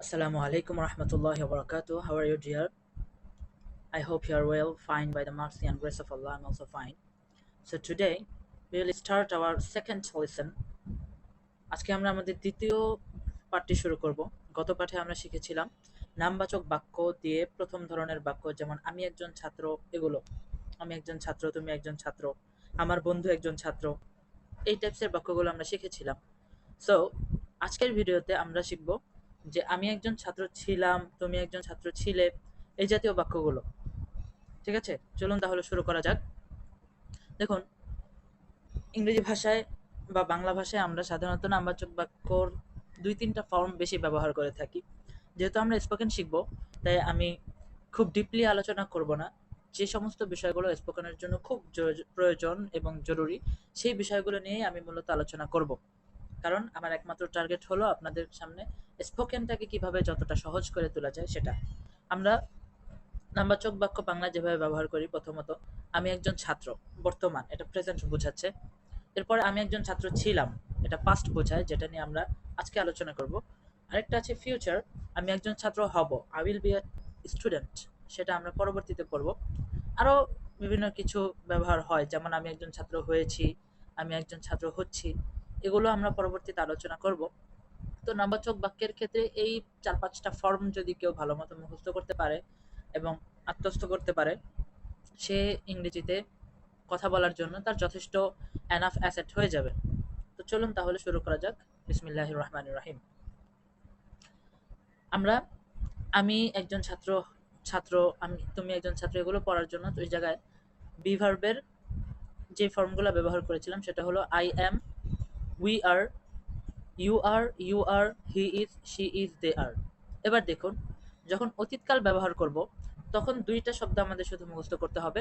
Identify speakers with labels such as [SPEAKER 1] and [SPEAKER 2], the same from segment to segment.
[SPEAKER 1] Assalamu alaikum warahmatullahi wabarakatuh. How are you, dear? I hope you are well, fine by the mercy and grace of Allah. I'm also fine. So today we will start our second lesson. আজকে আমরা আমাদের দ্বিতীয় পাঠটি শুরু করব। গত পাঠে আমরা শিখেছিলাম নামবাচক বাক্য দিয়ে প্রথম ধরনের বাক্য, যেমন আমি একজন ছাত্র, এগুলো আমি একজন ছাত্র, তুমি একজন ছাত্র, আমার বন্ধু একজন ছাত্র, এই টাইপসের বাক্যগুলো আমরা শিখেছিলাম। সো আজকের ভিডিওতে আমরা শিখব যে আমি একজন ছাত্র ছিলাম, তুমি একজন ছাত্র ছিলে, এই জাতীয় বাক্যগুলো। ঠিক আছে, চলুন তাহলে শুরু করা যাক। দেখুন, ইংরেজি ভাষায় বা বাংলা ভাষায় আমরা সাধারণত নামবাচক বাক্যর দুই তিনটা ফর্ম বেশি ব্যবহার করে থাকি। যেহেতু আমরা স্পোকেন শিখব, তাই আমি খুব ডিপলি আলোচনা করব না। যে সমস্ত বিষয়গুলো স্পোকেনের জন্য খুব প্রয়োজন এবং জরুরি, সেই বিষয়গুলো নিয়েই আমি মূলত আলোচনা করব। কারণ আমার একমাত্র টার্গেট হলো আপনাদের সামনে স্পোকেনটাকে কিভাবে যতটা সহজ করে তোলা যায় সেটা। আমরা নামবাচক বাক্য বাংলা যেভাবে ব্যবহার করি, প্রথমত আমি একজন ছাত্র, বর্তমান, এটা প্রেজেন্ট বোঝাচ্ছে। এরপরে আমি একজন ছাত্র ছিলাম, এটা পাস্ট বোঝায়, যেটা নিয়ে আমরা আজকে আলোচনা করব। আরেকটা আছে ফিউচার, আমি একজন ছাত্র হব, I will be a student, সেটা আমরা পরবর্তীতে পড়ব। আরও বিভিন্ন কিছু ব্যবহার হয়, যেমন আমি একজন ছাত্র হয়েছি, আমি একজন ছাত্র হচ্ছি, এগুলো আমরা পরবর্তীতে আলোচনা করব। তো নামবাচক বাক্যের ক্ষেত্রে এই ৪-৫টা ফর্ম যদি কেউ ভালো মতো মুখস্থ করতে পারে এবং আত্মস্থ করতে পারে, সে ইংরেজিতে কথা বলার জন্য তার যথেষ্ট এনাফ অ্যাসেট হয়ে যাবে। তো চলুন তাহলে শুরু করা যাক। বিসমিল্লাহির রহমানির রহিম। আমরা আমি একজন ছাত্র, ছাত্র, আমি তুমি একজন ছাত্র, এগুলো পড়ার জন্য তো এই জায়গায় বি ভার্বের যে ফর্মগুলো ব্যবহার করেছিলাম সেটা হলো I am, we are, you are, he is, she is, they are. এবার দেখুন, যখন অতীতকাল ব্যবহার করব তখন দুইটা শব্দ আমাদের শুধু মুখস্থ করতে হবে,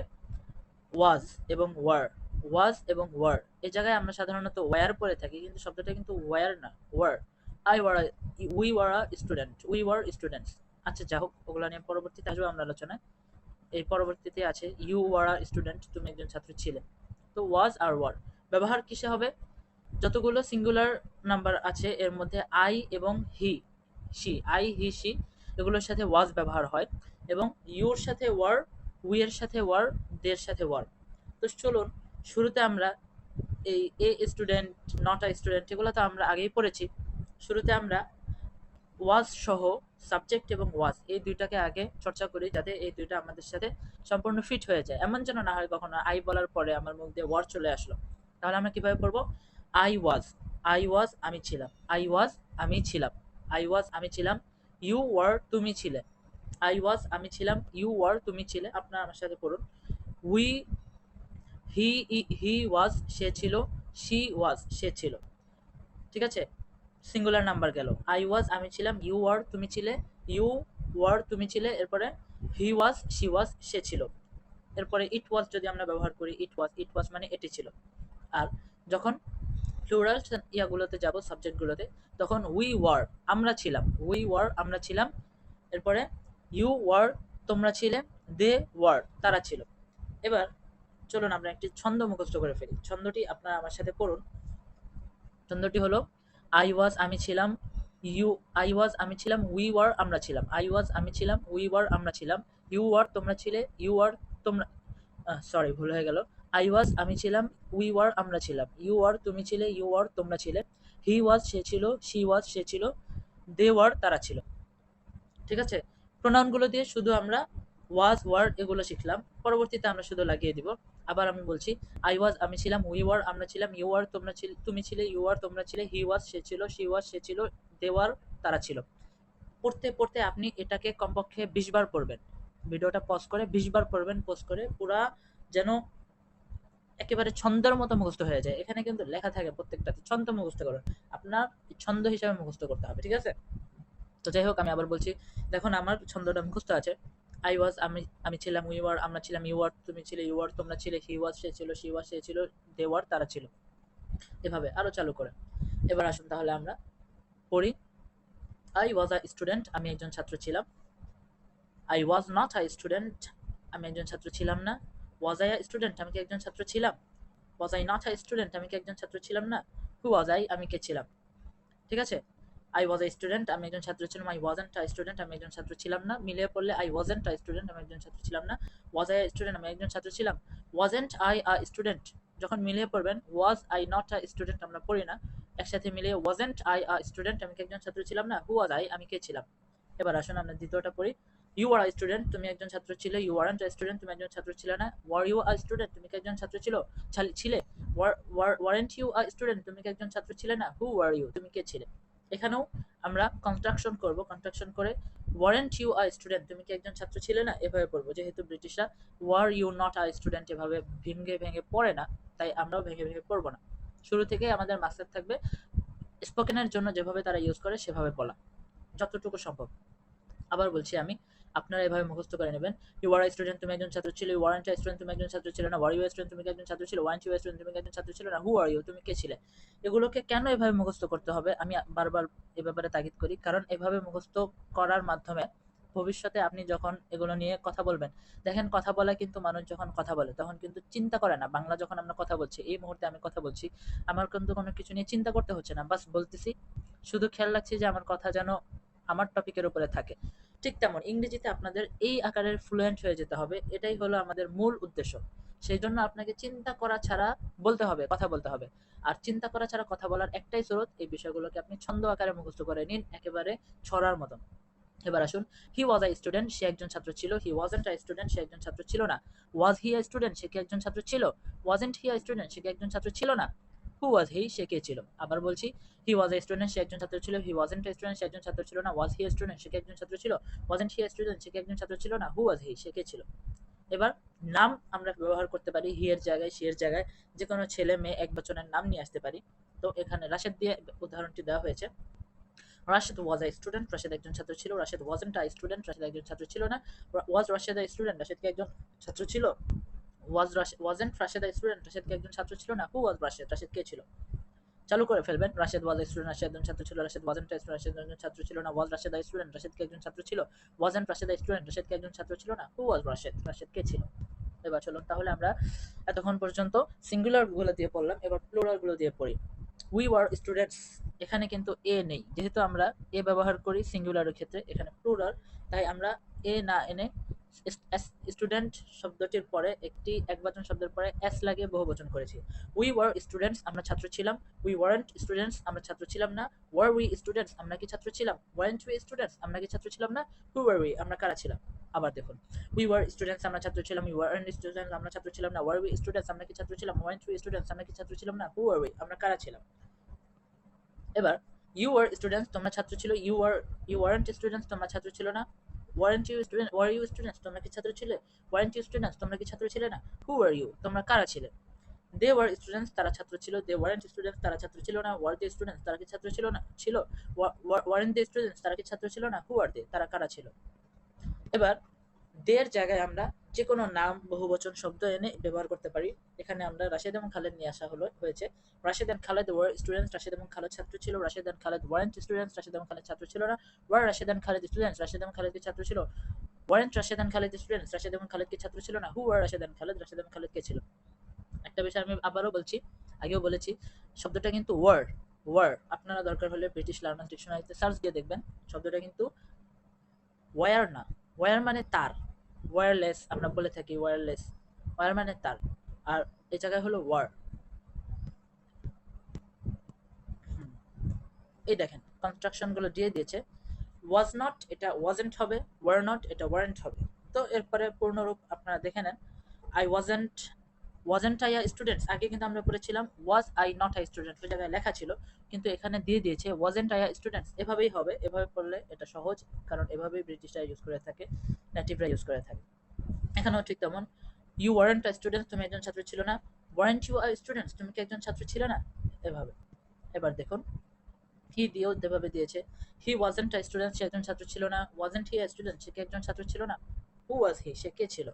[SPEAKER 1] ওয়াজ এবং ওয়ার। ওয়াজ এবং ওয়ার, এই জায়গায় আমরা সাধারণত ওয়ার পরে থাকি, কিন্তু শব্দটা কিন্তু ওয়ার না, were. I were, we were a student, we were students. আচ্ছা, যা হোক, ওগুলো নিয়ে পরবর্তীতে আসবো আমরা আলোচনায়। এই পরবর্তীতে আছে ইউ ওয়ার আ স্টুডেন্ট, তুমি একজন ছাত্র ছিলে। তো ওয়াজ আর ওয়ার ব্যবহার কিসে হবে? যতগুলো সিঙ্গুলার নাম্বার আছে এর মধ্যে আই এবং হি, শি, আই হি শি, এগুলোর সাথে ওয়াজ ব্যবহার হয়, এবং ইউর সাথে ওয়ার, উই এর সাথে ওয়ার, দের সাথে ওয়ার। তো চলুন, শুরুতে আমরা এই a student, not a student, এগুলো তো আমরা আগেই পড়েছি। শুরুতে আমরা ওয়াজ সহ সাবজেক্ট এবং ওয়াজ, এই দুইটাকে আগে চর্চা করি, যাতে এই দুইটা আমাদের সাথে সম্পূর্ণ ফিট হয়ে যায়। এমন যেন না হয় কখনো আই বলার পরে আমার মুখ দিয়ে ওয়ার্ড চলে আসলো। তাহলে আমরা কিভাবে পড়বো? আই ওয়াজ, আই ওয়াজ আমি ছিলাম, আই ওয়াজ আমি ছিলাম, আই ওয়াজ আমি ছিলাম, ইউ ওয়ার তুমি ছিলে, আই ওয়াজ আমি ছিলাম, ইউ ওয়ার তুমি ছিলে। আপনারা আমার সাথে পড়ুন। উই, হি, হি ওয়াজ সে ছিল, শি ওয়াজ সে ছিল। ঠিক আছে, সিঙ্গুলার নাম্বার গেল। আই ওয়াজ আমি ছিলাম, ইউ ওয়ার তুমি ছিলে, ইউ ওয়ার তুমি ছিলে, এরপরে হি ওয়াজ শি ওয়াজ সে ছিল। এরপরে ইট ওয়াজ যদি আমরা ব্যবহার করি, ইট ওয়াজ, ইট ওয়াজ মানে এটি ছিল। আর যখন প্লুরাল ইয়াগুলোতে যাব, সাবজেক্টগুলোতে, তখন উই ওয়ার আমরা ছিলাম, উই ওয়ার আমরা ছিলাম, এরপরে ইউ ওয়ার তোমরা ছিলে, দে ওয়ার তারা ছিল। এবার চলুন আমরা একটি ছন্দ মুখস্থ করে ফেলি। ছন্দটি আপনারা আমার সাথে পড়ুন। ছন্দটি হলো আই ওয়াজ আমি ছিলাম, ইউ, আই ওয়াজ আমি ছিলাম, উই ওয়ার আমরা ছিলাম, আই ওয়াজ আমি ছিলাম, উই ওয়ার আমরা ছিলাম, ইউ ওয়ার তোমরা ছিলে, ইউ ওয়ার তোমরা, সরি ভুল হয়ে গেল। আই ওয়াজ আমি ছিলাম, উই ওয়ার আমরা ছিলাম, ইউ ওয়ার তুমি ছিলে, ইউ ওয়ার তোমরা ছিলে, হি ওয়াজ সে ছিল, শি ওয়াজ সে ছিল, দে ওয়ার তারা ছিল। ঠিক আছে, প্রোনাউনগুলো দিয়ে শুধু আমরা ওয়াজ ওয়ার্ড এগুলো শিখলাম, পরবর্তীতে আমরা শুধু লাগিয়ে দিব। আবার আমি বলছি, আই ওয়াজ আমি ছিলাম, উই ওয়ার আমরা ছিলাম, ইউ ওয়ার তোমরা ছিলে, তুমি ছিলে, ইউ ওয়ার তোমরা ছিলে, হি ওয়াজ সে ছিল, শি ওয়াজ সে ছিল, দে ওয়ার তারা ছিল। পড়তে পড়তে আপনি এটাকে কমপক্ষে ২০ বার পড়বেন। ভিডিওটা পজ করে ২০ বার পড়বেন, পজ করে পুরা, যেন একেবারে ছন্দের মতো মুখস্থ হয়ে যায়। এখানে কিন্তু লেখা থাকে প্রত্যেকটাতে, ছন্দ মুখস্থ করুন, আপনার ছন্দ হিসাবে মুখস্থ করতে হবে। ঠিক আছে, তো যাই হোক, আমি আবার বলছি, দেখুন আমার ছন্দটা মুখস্থ আছে। আই ওয়াজ আমি আমি ছিলাম, উই ওয়ার আমরা ছিলাম, ইউ ওয়ার তুমি ছিলে, ইউ ওয়ার তোমরা ছিলে, হি ওয়াজ সে ছিল, শি ওয়াজ সে ছিল, দে ওয়ার তারা ছিল। এভাবে আরো চালু করে। এবার আসুন তাহলে আমরা পড়ি। আই ওয়াজ আ স্টুডেন্ট, আমি একজন ছাত্র ছিলাম। I was not a student, আমি একজন ছাত্র ছিলাম না। ওয়াজ আই আ স্টুডেন্ট, আমি কি একজন ছাত্র ছিলাম? Was I not a student, আমি কি একজন ছাত্র ছিলাম না? হু ওয়াজ আই, আমি কে ছিলাম? ঠিক আছে, আই ওয়াজ এ স্টুডেন্ট, আমি একজন ছাত্র ছিলাম। আই ওয়াজন্ট আ স্টুডেন্ট, আমি একজন ছাত্র ছিলাম না। মিলিয়ে পড়লে আই ওয়াজন্ট আ স্টুডেন্ট, আমি একজন ছাত্র ছিলাম না। ওয়াজ আই স্টুডেন্ট, আমি একজন ছাত্র ছিলাম। ওয়াজন্ট আই আ স্টুডেন্ট, যখন মিলিয়ে পড়বেন was I not a student আমরা পড়ি না, একসাথে মিলিয়ে ওয়াজন্ট আই আ স্টুডেন্ট, আমি কি একজন ছাত্র ছিলাম না। হু ওয়াজ আই, আমি কে ছিলাম। এবার আসুন আমরা দ্বিতীয়টা পড়ি। ইউ আর আ স্টুডেন্ট, তুমি একজন ছাত্র ছিলে। ইউ আরন্ট আ স্টুডেন্ট, তুমি একজন ছাত্র ছিলে না। ওয়ার ইউ আ স্টুডেন্ট, তুমি কি একজন ছাত্র ছিলে। ওয়ারেন্ট ইউ আ স্টুডেন্ট, তুমি কি একজন ছাত্র ছিলে না। হু ওয়ার ইউ, তুমি কে ছিলে। এখানেও আমরা কন্ট্রাকশন করব, কন্ট্রাকশন করে ওয়ারেন্ট ইউ আ স্টুডেন্ট, তুমি কি একজন ছাত্র ছিলে না, এভাবে পড়বো। যেহেতু ব্রিটিশরা were you not a student এভাবে ভেঙে ভেঙে পড়ে না, তাই আমরাও ভেঙে ভেঙে পড়বো না। শুরু থেকে আমাদের মাস্টার থাকবে স্পোকেনের জন্য যেভাবে তারা ইউজ করে সেভাবে বলা, যতটুকু সম্ভব। আবার বলছি আমি, আপনারা এভাবে মুখস্থ করে নেবেন। ইউ আর স্টুডেন্ট, তুমি একজন ছাত্র ছিলে। ইউ আরন্ট স্টুডেন্ট, তুমি একজন ছাত্র ছিলে না। ওয়ার ইউ স্টুডেন্ট, তুমি একজন ছাত্র ছিলে। ওয়ারেন্ট ইউ স্টুডেন্ট, তুমি একজন ছাত্র ছিলে না। হু আর ইউ, তুমি কে ছিলে। এগুলোকে কেন এভাবে মুখস্থ করতে হবে আমি বারবার এ ব্যাপারে তাগিদ করি, কারণ এভাবে মুখস্থ করার মাধ্যমে ভবিষ্যতে আপনি যখন এগুলো নিয়ে কথা বলবেন, দেখেন কথা বলা কিন্তু মানুষ যখন কথা বলে তখন কিন্তু চিন্তা করে না। বাংলা যখন আমরা কথা বলছি, এই মুহূর্তে আমি কথা বলছি, আমার কিন্তু কোনো কিছু নিয়ে চিন্তা করতে হচ্ছে না, বাস বলতেছি, শুধু খেয়াল রাখছি যে আমার কথা যেন আমার টপিকের উপরে থাকে। ঠিক তেমন ইংরেজিতে আপনাদের এই আকারের ফ্লুয়েন্ট হয়ে যেতে হবে, এটাই হলো আমাদের মূল উদ্দেশ্য। সেই জন্য আপনাকে চিন্তা করা ছাড়া বলতে হবে, কথা বলতে হবে। আর চিন্তা করা ছাড়া কথা বলার একটাই স্রোত, এই বিষয়গুলোকে আপনি ছন্দ আকারে মুখস্থ করে নিন, একেবারে ছড়ার মতন। এবার আসুন, হি ওয়াজ আ স্টুডেন্ট, সে একজন ছাত্র ছিল। হি ওয়াজন্ট আ স্টুডেন্ট, সে একজন ছাত্র ছিল না। ওয়াজ হি আ স্টুডেন্ট, সে কি একজন ছাত্র ছিল। ওয়াজন্ট হি আ স্টুডেন্ট, সে কি একজন ছাত্র ছিল না। হু ওয়াজ হি, সে কে ছিল। আবার বলছি, হি ওয়াজ আ স্টুডেন্ট, সে একজন ছাত্র ছিল। হি ওয়াজন্ট আ স্টুডেন্ট, সে একজন ছাত্র ছিল না। ওয়াজ হি আ স্টুডেন্ট, সে কি একজন ছাত্র ছিল। ওয়াজন্ট হি আ স্টুডেন্ট, সে কি একজন ছাত্র ছিল না। হু ওয়াজ হি, সে কে ছিল। এবার নাম আমরা ব্যবহার করতে পারি, হি এর জায়গায়, সি এর জায়গায় যে কোনো ছেলে মেয়ে এক বচনের নাম নিয়ে আসতে পারি। তো এখানে রাশেদ দিয়ে উদাহরণটি দেওয়া হয়েছে। Rashed was a student, Rashed একজন ছাত্র ছিল। রাশেদ ওয়াজন্ট আ স্টুডেন্ট, রাশেদ একজন ছাত্র ছিল না। ওয়াজ রাশেদ আ স্টুডেন্ট, রাশেদ কি একজন ছাত্র ছিল। ওয়াজন্ট রাশেদ আ স্টুডেন্ট, রাশেদ কি একজন ছাত্র ছিল না। হু ওয়াজ রাশেদ, রাশেদ কে ছিল। চালু করে ফেলবেন। Rashed was a student, Rashed একজন ছাত্র ছিল। রাশেদ ওয়াজন্ট আ স্টুডেন্ট, রাশেদ একজন ছাত্র ছিল না। ওয়াজ রাশেদ আ স্টুডেন্ট, রাশেদ কি একজন ছাত্র ছিল। ওয়াজন্ট রাশেদ আ স্টুডেন্ট, রাশেদ কি একজন ছাত্র ছিল না। হু ওয়াজ রাশেদ, রাশেদ কে ছিল। এবার চলুন তাহলে আমরা এতক্ষণ পর্যন্ত সিঙ্গুলার গুলো দিয়ে পড়লাম, এবার প্লুরাল গুলো দিয়ে পড়ি। উই ওয়ার স্টুডেন্টস, এখানে কিন্তু এ নেই, যেহেতু আমরা এ ব্যবহার করি সিঙ্গুলারের ক্ষেত্রে, এখানে প্লুরাল, তাই আমরা এ না এনে স্টুডেন্ট শব্দটির পরে একটি একবচন শব্দের পরে এস লাগিয়ে বহুবচন করেছি। উই ওয়ার স্টুডেন্টস, আমরা ছাত্র ছিলাম। উই ওয়ারেন্ট স্টুডেন্টস, আমরা ছাত্র ছিলাম না। ওয়ার উই স্টুডেন্টস, আমরা কি ছাত্র ছিলাম। ওয়ারেন্ট উই স্টুডেন্টস, আমরা কি ছাত্র ছিলাম না। হু ওয়ার উই, আমরা কারা ছিলাম। আবার দেখুন, উই ওয়ার স্টুডেন্টস, আমরা ছাত্র ছিলাম। উই ওয়ারেন্ট স্টুডেন্টস, আমরা ছাত্র ছিলাম না। ওয়ার উই স্টুডেন্টস, আমরা কি ছাত্র ছিলাম। ওয়ারেন্ট উই স্টুডেন্টস, আমরা কি ছাত্র ছিলাম না। হু ওয়ার উই, আমরা কারা ছিলাম। এবার ইউ আর স্টুডেন্টস, তোমরা ছাত্র ছিল। ইউ ওয়ারেন্ট স্টুডেন্টস, তোমরা ছাত্র ছিল না। Weren't you student, were you students, তোমরা কি ছাত্র ছিলে। ওয়ারেন্ট ইউ স্টুডেন্টস, তোমরা কি ছাত্র ছিলে না। হু আর ইউ, তোমরা কারা ছিলে। দে ওয়ার স্টুডেন্টস, তারা ছাত্র ছিল। দে ওয়ারেন্ট স্টুডেন্টস, তারা ছাত্র ছিল না। ওয়ার দে স্টুডেন্টস, তারা কি ছাত্র ছিল না ছিল। ওয়ারেন্ট দে স্টুডেন্টস, তারা কি ছাত্র ছিল না। হু আর দে, তারা কারা ছিল। এবার দের জায়গায় আমরা যে কোনো নাম বহুবচন শব্দ এনে ব্যবহার করতে পারি। এখানে আমরা রাশেদ এবং খালেদ নিয়ে আসা হয়েছে। Rashed and Khaled were students, Rashed এবং খালেদ ছাত্র ছিল। Rashed and Khaled weren't students, Rashed এবং খালেদ ছাত্র ছিল না। Were Rashed and Khaled students, Rashed এবং খালেদ কি ছাত্র ছিল। Weren't Rashed and Khaled students, Rashed এবং খালেদ কি ছাত্র ছিল না। Who were Rashed and Khaled, Rashed এবং খালেদ কে ছিল। একটা বিষয় আমি আবারও বলছি, আগেও বলেছি, শব্দটা কিন্তু ওয়ার। ওয়ার আপনারা দরকার হলে ব্রিটিশ লার্নার ডিকশনারিতে সার্চ দিয়ে দেখবেন, শব্দটা কিন্তু ওয়্যার না। ওয়্যার মানে তার, ওয়্যারলেস আমরা বলে থাকি, ওয়্যারলেস। ওয়্যার মানে তার, আর এই জায়গায় হলো ওয়ার। এই দেখেন কনস্ট্রাকশন গুলো দিয়ে দিয়েছে। ওয়াজ নট এটা ওয়াজেন্ট হবে, ওয়ার নট এটা ওয়ারেন্ট হবে। তো এরপরে পূর্ণরূপ আপনারা দেখে নেন। I wasn't I a students, আগে কিন্তু আমরা পড়েছিলাম was I not I student, ওই জায়গায় লেখা ছিল, কিন্তু এখানে দিয়ে দিয়েছে ওয়াজেন্ট আই আ স্টুডেন্টস। এভাবেই হবে, এভাবে পড়লে এটা সহজ, কারণ এভাবেই ব্রিটিশরা ইউজ করে থাকে, নেটিভরা ইউজ করে থাকে। এখানেও ঠিক তেমন, ইউ ওয়ারেন্ট আ স্টুডেন্টস, তুমি একজন ছাত্র ছিল না। ওয়ারেন্ট ইউ আ স্টুডেন্টস, তুমি কি একজন ছাত্র ছিল না, এভাবে। এবার দেখুন, হি দিয়েও যেভাবে দিয়েছে। হি ওয়াজেন্ট আ স্টুডেন্ট, সে একজন ছাত্র ছিল না। ওয়াজেন্ট হি আ স্টুডেন্ট, সে কি একজন ছাত্র ছিল না। হু ওয়াজ হি, সে কে ছিল।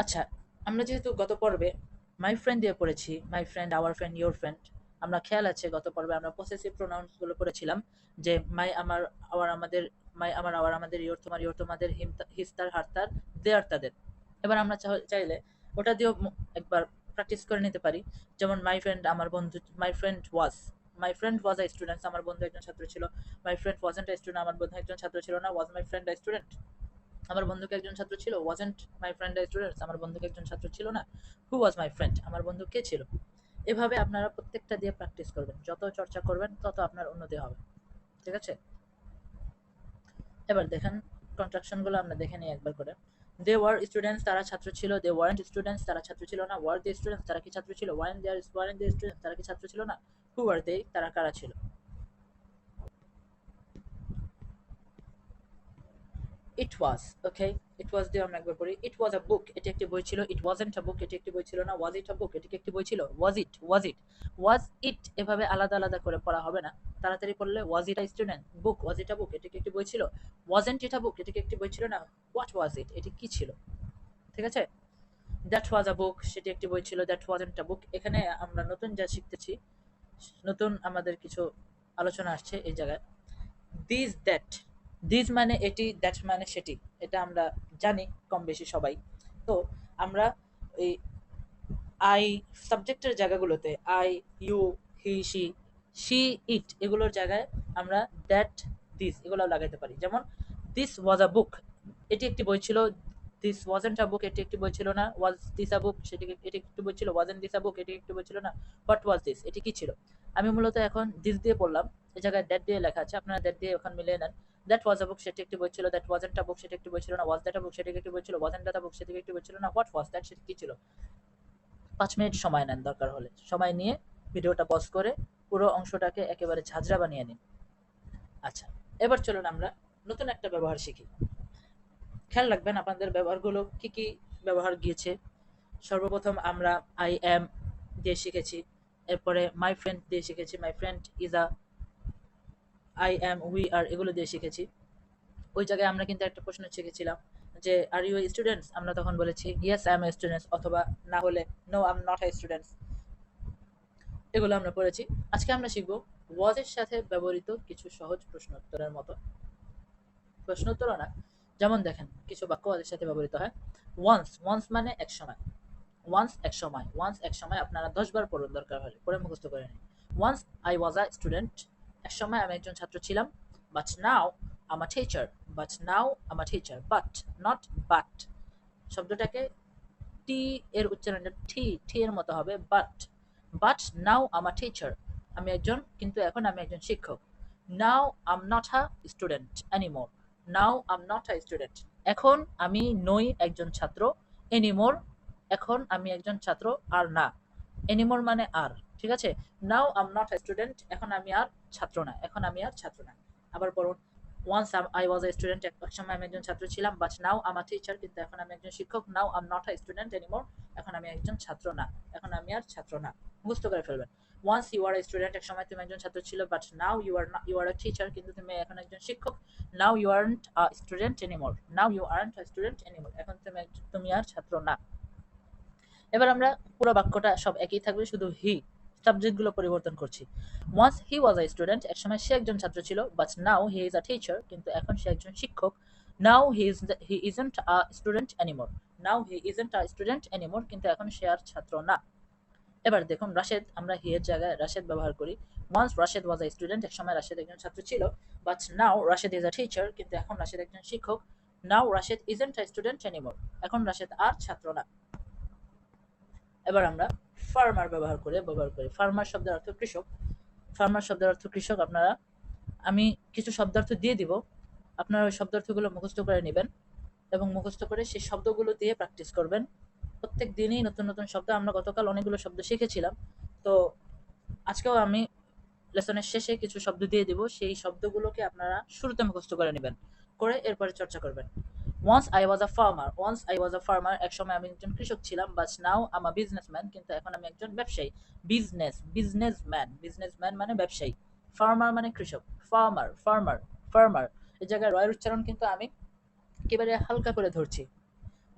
[SPEAKER 1] আচ্ছা, আমরা যেহেতু গত পর্বে মাই ফ্রেন্ড দিয়ে পড়েছি, my friend, our friend, your friend, আমরা খেয়াল আছে গত পর্বে আমরা পসেসিভ প্রোনাউন্স গুলো পড়েছিলাম, যে মাই আমার, আওয়ার আমাদের, মাই আমার, আওয়ার আমাদের, ইওর তোমার, ইওর তোমাদের, হিম হিস তার, হার তার, দেয়ার তাদের। এবার আমরা চাইলে ওটা দিয়েও একবার প্র্যাকটিস করে নিতে পারি। যেমন মাই ফ্রেন্ড আমার বন্ধু, my friend was, my friend was a student, আমার বন্ধু একজন ছাত্র ছিল। My friend wasn't a student, আমার বন্ধু একজন ছাত্র ছিল না। ওয়াজ মাই ফ্রেন্ড আ স্টুডেন্ট, আমার বন্ধুকে একজন ছাত্র ছিল। Wasn't my friend a student, আমার বন্ধুকে একজন ছাত্র ছিল না। হু ওয়াজ মাই ফ্রেন্ড, আমার বন্ধু কে ছিল। এভাবে আপনারা প্রত্যেকটা দিয়ে প্র্যাকটিস করবেন, যত চর্চা করবেন তত আপনার উন্নতি হবে। ঠিক আছে, এবার দেখেন কন্ট্রাকশনগুলো আমরা দেখে নিই একবার করে। দে ওয়ার স্টুডেন্টস, তারা ছাত্র ছিল। দে ওয়ারেন্ট স্টুডেন্টস, তারা ছাত্র ছিল না। ওয়ার দে স্টুডেন্টস, তারা কি ছাত্র ছিল। ওয়ারেন্ট দে স্টুডেন্টস, তারা কি ছাত্র ছিল না। হু আর দে, তারা কারা ছিল। ইট ওয়াজ, ওকে, ইট ওয়াজ দিয়ে আমরা একবার পড়ি। ইট ওয়াজ আ বুক, এটি একটি বই ছিল। ইট ওয়াজন্ট আ বুক, এটি একটি বই ছিল না। ওয়াজ ইট আ বুক, এটি কি একটি বই ছিল। ওয়াজ ইট এভাবে আলাদা আলাদা করে পড়া হবে না, তাড়াতাড়ি পড়লে। ওয়াজ ইট আ স্টুডেন্ট, বুক, ওয়াজ ইট আ বুক, এটি কি একটি বই ছিল। ওয়াজন্ট ইট আ বুক, এটি কি একটি বই ছিল না। হোয়াট ওয়াজ ইট, এটি কি ছিল। ঠিক আছে, দ্যাট ওয়াজ আ বুক, সেটি একটি বই ছিল। দ্যাট ওয়াজন্ট আ বুক, এখানে আমরা নতুন যা শিখতেছি, নতুন আমাদের কিছু আলোচনা আসছে এই জায়গায়। দিস দ্যাট, দিস মানে এটি, দ্যাট মানে সেটি, এটা আমরা জানি কম বেশি সবাই। তো আমরা এই আই সাবজেক্টের জায়গাগুলোতে আই, ইউ, হি, শি, ইট এগুলোর জায়গায় আমরা দ্যাট, দিস এগুলো লাগাইতে পারি। যেমন দিস ওয়াজ আ বুক, এটি একটি বই ছিল। দিস ওয়াজন্ট আ বুক, এটি একটি বই ছিল না। ওয়াজ দিস আ বুক, এটি একটি বই ছিল। ওয়াজন্ট দিস আ বুক, এটি একটি বই ছিল না। হোয়াট ওয়াজ দিস, এটি কি ছিল। আমি মূলত এখন দিস দিয়ে পড়লাম, এই জায়গায় দ্যাট দিয়ে লেখা আছে, আপনারা দ্যাট দিয়ে ওখানে মিলিয়ে নেন। দ্যাট ওয়াজ আ বুক, সেটি একটি বই ছিল। দ্যাট ওয়াজন্ট আ বুক, সেটি একটি বই ছিল না। ওয়াজ দ্যাট আ বুক, সেটি একটি বই ছিল। ওয়াজন্ট দ্যাট আ বুক, সেটি একটি বই ছিল না। হোয়াট ওয়াজ দ্যাট, সেটি কি ছিল। 5 মিনিট সময় নেন দরকার হলে, সময় নিয়ে ভিডিওটা পজ করে পুরো অংশটাকে একেবারে ঝাঁঝরা বানিয়ে নিন। আচ্ছা, এবার চলুন আমরা নতুন একটা ব্যবহার শিখি। খেয়াল রাখবেন আপনাদের ব্যবহারগুলো কি কি ব্যবহার গিয়েছে। সর্বপ্রথম আমরা আই এম দিয়ে শিখেছি, এরপরে মাই ফ্রেন্ড দিয়ে শিখেছি। My friend is a, I am, we আর, এগুলো দিয়ে শিখেছি। ওই জায়গায় আমরা কিন্তু একটা প্রশ্ন শিখেছিলাম যে আর ইউ স্টুডেন্টস, আমরা তখন বলেছি yes I am a students, অথবা না হলে no I am not a students, এগুলো আমরা পড়েছি। আজকে আমরা শিখব ওয়াজ এর সাথে ব্যবহৃত কিছু সহজ প্রশ্ন উত্তরের মতো। প্রশ্ন উত্তর না, যেমন দেখেন কিছু বাক্য ওয়াজ এর সাথে ব্যবহৃত হয়। ওয়ান্স, ওয়ান্স মানে এক সময়। ওয়ান্স এক সময়, ওয়ান্স এক সময় আপনারা 10 বার পড়ুন দরকার হলে, পড়ে মুখস্থ করে নিন। Once I was a student, এক সময় আমি একজন ছাত্র ছিলাম। But now um a teacher, but now um a teacher, but, not but. শব্দটাকে টি এর উচ্চারণটা টি এর মতো হবে, but now um a teacher, আমি একজন, কিন্তু এখন আমি একজন শিক্ষক। Now I'm not a student anymore, now I'm not a student, এখন আমি নই একজন ছাত্র। এনিমোর, এখন আমি একজন ছাত্র আর না। এনিমোর মানে আর, ঠিক আছে। নাও আম নট আ স্টুডেন্ট, এখন আমি আর ছাত্র না, এখন আমি আর ছাত্র না। আবার পড়ুন, once I was a student, এক সময় আমি একজন ছাত্র ছিলাম। But now um a teacher, কিন্তু এখন আমি একজন শিক্ষক। Now I'm not a student anymore, এখন আমি একজন ছাত্র না, এখন আমি আর ছাত্র না। মুখস্থ করে ফেলবেন। Once you are a student, এক সময় তুমি একজন ছাত্র ছিল। But now you are a teacher, কিন্তু তুমি এখন একজন শিক্ষক। Now you aren't a student anymore, now you aren't a student anymore, এখন তুমি আর ছাত্র না। এবার আমরা পুরো বাক্যটা সব একই থাকবে, শুধু হি সাবজেক্টগুলো পরিবর্তন করছি। Once he was a student, এক সময় সে একজন ছাত্র ছিল। But now he is a teacher, কিন্তু এখন সে একজন শিক্ষক। Now he isn't a student anymore, now he isn't a student anymore, কিন্তু এখন সে আর ছাত্র না। এবার দেখুন রাশেদ, আমরা হি এর জায়গায় রাশেদ ব্যবহার করি। Once Rashed was a student, এক সময় রাশেদ একজন ছাত্র ছিল। But now Rashed is a teacher, কিন্তু এখন রাশেদ একজন শিক্ষক। Now Rashed isn't a student anymore, এখন রাশেদ আর ছাত্র না। এবার আমরা ফার্মার ব্যবহার করি। ফার্মার শব্দের অর্থ কৃষক। ফার্মার শব্দের অর্থ কৃষক। আপনারা, আমি কিছু শব্দার্থ দিয়ে দিব, আপনারা ওই শব্দার্থগুলো মুখস্থ করে নেবেন এবং মুখস্থ করে সেই শব্দগুলো দিয়ে প্র্যাকটিস করবেন। প্রত্যেক দিনই নতুন নতুন শব্দ, আমরা গতকাল অনেকগুলো শব্দ শিখেছিলাম, তো আজকেও আমি লেসনের শেষে কিছু শব্দ দিয়ে দিব, সেই শব্দগুলোকে আপনারা শুরুতে মুখস্থ করে নেবেন, করে এরপরে চর্চা করবেন। Once I was a farmer, once I was a farmer, এক সময় আমি একজন কৃষক ছিলাম। But now um a businessman, কিন্তু এখন আমি একজন ব্যবসায়ী। বিজনেসম্যান মানে ব্যবসায়ী। ফার্মার মানে কৃষক। ফার্মার, এই জায়গায় রয়ের উচ্চারণ কিন্তু আমি একেবারে হালকা করে ধরছি,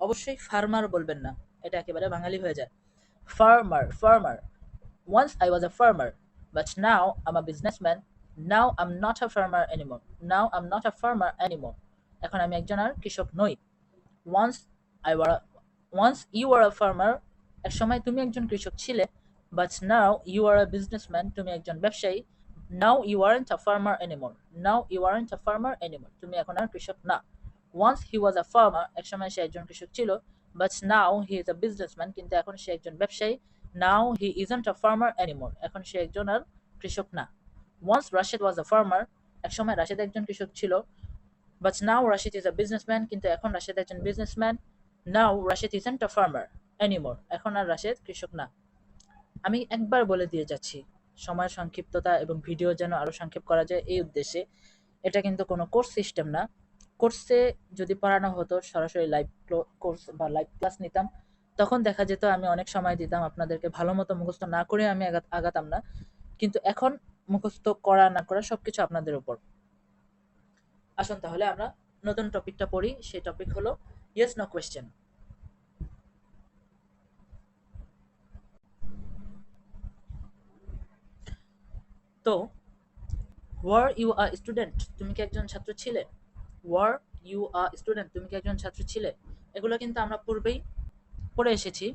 [SPEAKER 1] অবশ্যই ফার্মার বলবেন না, এটা একেবারে বাঙালি হয়ে যায়। Farmer. Once I was a farmer, but now I'm a businessman. Now I'm not a farmer anymore. Now I'm not a farmer anymore. এখন আমি একজন আর কৃষক নই। Once I were, once you were a farmer, এক সময় তুমি একজন কৃষক ছিলে। But now you are a businessman, তুমি একজন ব্যবসায়ী। Now you aren't a farmer anymore, now you aren't a farmer anymore, তুমি এখন আর কৃষক না। Once he was a farmer, একসময় সে একজন কৃষক ছিল। But now he is a businessman, কিন্তু এখন সে একজন ব্যবসায়ী। Now he isn't a farmer anymore, এখন সে একজন আর কৃষক না। Once Rashed was a farmer, একসময় রাশেদ একজন কৃষক ছিল। But now Rashed is a businessman, কিন্তু এখন রাশেদ একজন businessman. Now Rashed isn't a farmer anymore, এখন আর রাশেদ কৃষক না। আমি একবার বলে দিয়ে যাচ্ছি, সময় সংক্ষিপ্ততা এবং ভিডিও যেন আরো সংক্ষেপ করা যায় এই উদ্দেশ্যে। এটা কিন্তু কোনো কোর্স সিস্টেম না। কোর্সে যদি পড়ানো হতো, সরাসরি লাইভ কোর্স বা লাইভ ক্লাস নিতাম, তখন দেখা যেত আমি অনেক সময় দিতাম আপনাদেরকে, ভালো মতো মুখস্থ না করে আমি আগাতাম না। কিন্তু এখন মুখস্থ করা না করা সবকিছু আপনাদের উপর। আসুন তাহলে আমরা নতুন টপিকটা পড়ি। সেই টপিক হলো ইয়েস নো কোয়েশ্চেন। তো ওয়ার ইউ আ স্টুডেন্ট, তুমি কি একজন ছাত্র ছিলে? ওয়ার ইউ আ স্টুডেন্ট, তুমি কি একজন ছাত্র ছিলে? এগুলো কিন্তু আমরা পূর্বেই পড়ে এসেছি।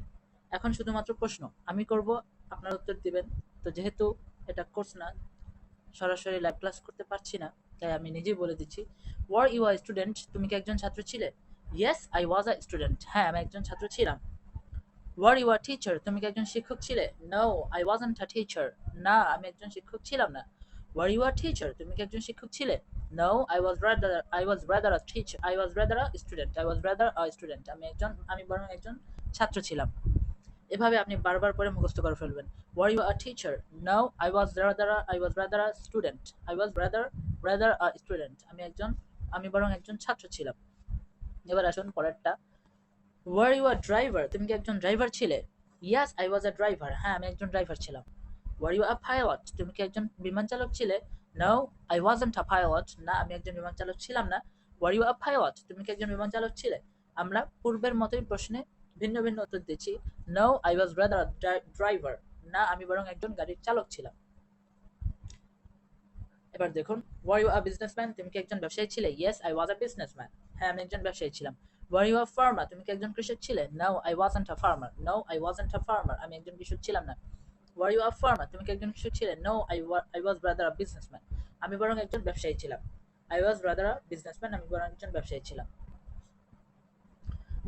[SPEAKER 1] এখন শুধুমাত্র প্রশ্ন আমি করব, আপনারা উত্তর দিবেন। তো যেহেতু এটা কোর্স না, সরাসরি লাইভ ক্লাস করতে পারছি না, তাই আমি নিজেই বলে দিচ্ছি। ওয়ার ইউ আ স্টুডেন্ট, তুমি কি একজন ছাত্র ছিলে? Yes I was a student, হ্যাঁ আমি একজন ছাত্র ছিলাম। ওয়ার ইউ আ টিচার, তুমি কি একজন শিক্ষক ছিলে? No I wasn't a teacher, না আমি একজন শিক্ষক ছিলাম না। ওয়ার ইউ আ টিচার, তুমি কি একজন শিক্ষক ছিলে? No I was rather a teacher, I was rather a student, I was rather a student, আমি বরং একজন ছাত্র ছিলাম। এভাবে আপনি বারবার করে মুখস্থ করে ফেলবেন। Were you a teacher? No I was rather a student, I was rather a student, আমি বরং একজন ছাত্র ছিলাম। এবার আসুন পরেরটা। ওয়ার ইউ আ ড্রাইভার, তুমি কি একজন ড্রাইভার ছিলে? Yes I was a driver, হ্যাঁ আমি একজন ড্রাইভার ছিলাম। ওয়ার ইউ আ পাইলট, তুমি কি একজন বিমান চালক ছিলে? No I wasn't a pilot, না আমি একজন বিমান চালক ছিলাম না। ওয়ার ইউ আ পাইলট, তুমি কি একজন বিমান চালক ছিলে? আমরা পূর্বের মতোই প্রশ্নে ভিন্ন ভিন্ন উত্তর দিচ্ছি। No I was rather a driver, না আমি বরং একজন গাড়ির চালক ছিলাম। এবার দেখুন, ওয়ার ইউ আ বিজনেসম্যান, তুমি কি একজন ব্যবসায়ী ছিলে? Yes I was a businessman, হ্যাঁ আমি একজন ব্যবসায়ী ছিলাম। ওয়ার ইউ আ ফার্মার, তুমি কি একজন কৃষক ছিলে? No I wasn't a farmer, no I wasn't a farmer, আমি একজন কৃষক ছিলাম না। ওয়ার ইউ আ ফার্মার, তুমি কি একজন কৃষক ছিলে? No I was rather a businessman, আমি বরং একজন ব্যবসায়ী ছিলাম। I was rather a businessman, আমি বরং একজন ব্যবসায়ী ছিলাম।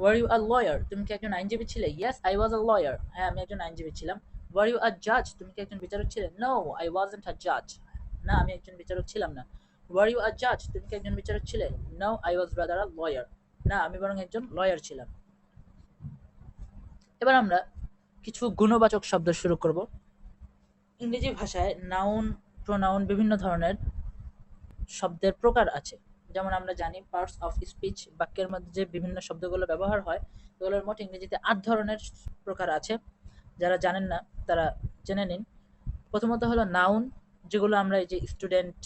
[SPEAKER 1] ওয়ার ইউ আ লয়ার, তুমি কি একজন আইনজীবী ছিলে? Yes I was a lawyer, হ্যাঁ আমি একজন আইনজীবী ছিলাম। ওয়ার ইউ আ জাজ, তুমি কি একজন বিচারক ছিলে? নো আই ওয়াজন্ট আ জাজ, না আমি একজন বিচারক ছিলাম না। ওয়ার ইউ আ জাজ, তুমি কি একজন বিচারক ছিলে? No I was rather a lawyer, না আমি বরং একজন লয়ার ছিলাম। এবার আমরা কিছু গুণবাচক শব্দ শুরু করব। ইংরেজি ভাষায় নাউন, প্রোনাউন বিভিন্ন ধরনের শব্দের প্রকার আছে। যেমন আমরা জানি পার্টস অফ স্পিচ, বাক্যের মধ্যে যে বিভিন্ন শব্দগুলো ব্যবহার হয়, এগুলোর মোট ইংরেজিতে ৮ ধরনের প্রকার আছে। যারা জানেন না তারা জেনে নিন। প্রথমত হলো নাউন, যেগুলো আমরা এই যে স্টুডেন্ট,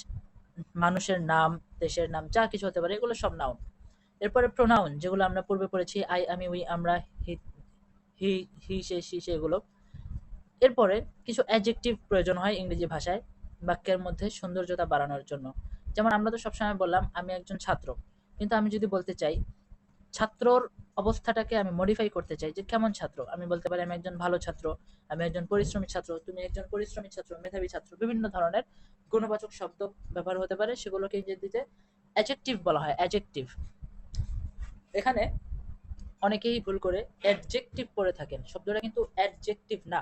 [SPEAKER 1] মানুষের নাম, দেশের নাম, যা কিছু হতে পারে, এগুলো সব নাউন। এরপরে প্রোনাউন, যেগুলো আমরা পূর্বে পড়েছি, আই, আমি, উই, আমরা, হি, হি, হি, সে, এগুলো। এরপরে কিছু অ্যাডজেক্টিভ প্রয়োজন হয় ইংরেজি ভাষায় বাক্যের মধ্যে সৌন্দর্যতা বাড়ানোর জন্য। যেমন আমরা তো সবসময় বললাম আমি একজন ছাত্র, কিন্তু আমি যদি বলতে চাই ছাত্রর অবস্থাটাকে আমি মডিফাই করতে চাই, যে কেমন ছাত্র, আমি বলতে পারি আমি একজন ভালো ছাত্র, আমি একজন পরিশ্রমী ছাত্র, তুমি একজন পরিশ্রমী ছাত্র, মেধাবী ছাত্র, বিভিন্ন ধরনের গুণবাচক শব্দ ব্যবহার হতে পারে, সেগুলোকে ইংরেজিতে অ্যাডজেক্টিভ বলা হয়। অ্যাডজেক্টিভ, এখানে অনেকেই ভুল করে অ্যাডজেক্টিভ পড়ে থাকেন, শব্দটা কিন্তু অ্যাডজেক্টিভ না,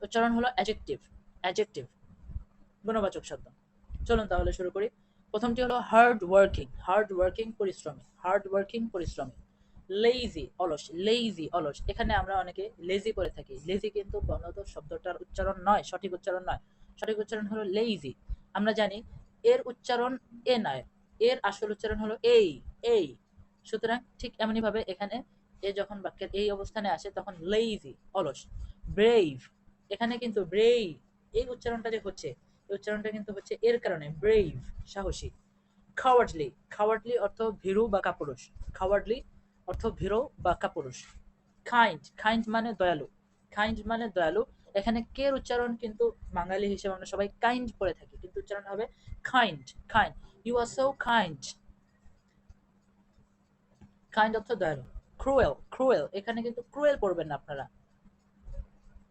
[SPEAKER 1] উচ্চারণ হলো অ্যাডজেক্টিভ। অ্যাডজেক্টিভ গুণবাচক শব্দ। চলুন তাহলে শুরু করি। প্রথমটি হলো হার্ড ওয়ার্কিং, হার্ড ওয়ার্কিং পরিশ্রমী, হার্ড ওয়ার্কিং পরিশ্রমী। লেইজি অলস, লেইজি অলস, এখানে আমরা অনেকে লেজি করে থাকি, লেজি কিন্তু বলত শব্দটার উচ্চারণ নয়, সঠিক উচ্চারণ নয়, সঠিক উচ্চারণ হলো লেইজি। আমরা জানি এর উচ্চারণ এ নয়, এর আসল উচ্চারণ হলো এই, এই। সুতরাং ঠিক এমনি ভাবে এখানে এ যখন বাক্যের এই অবস্থানে আসে তখন লেইজি অলস। ব্রেভ, এখানে কিন্তু ব্রেভ, এই উচ্চারণটা যে হচ্ছে, এই উচ্চারণটা কিন্তু হচ্ছে এর কারণে, ব্রেভ সাহসী। খাওয়ার্ডলি, খাওয়ার্ডলি অর্থ ভীরু বা কাপুরুষ, খাওয়ার্ডলি অর্থ ভীরু বা কাপুরুষ। কাইন্ড, কাইন্ড মানে দয়ালু, কাইন্ড মানে দয়ালু। এখানে কের উচ্চারণ কিন্তু বাঙালি হিসেবে আমরা সবাই কাইন্ড করে থাকি, কিন্তু উচ্চারণ হবে kind, kind. You are so kind, kind অর্থ দয়ালু। ক্রুয়েল, ক্রুয়েল, এখানে কিন্তু ক্রুয়েল পড়বেন না আপনারা,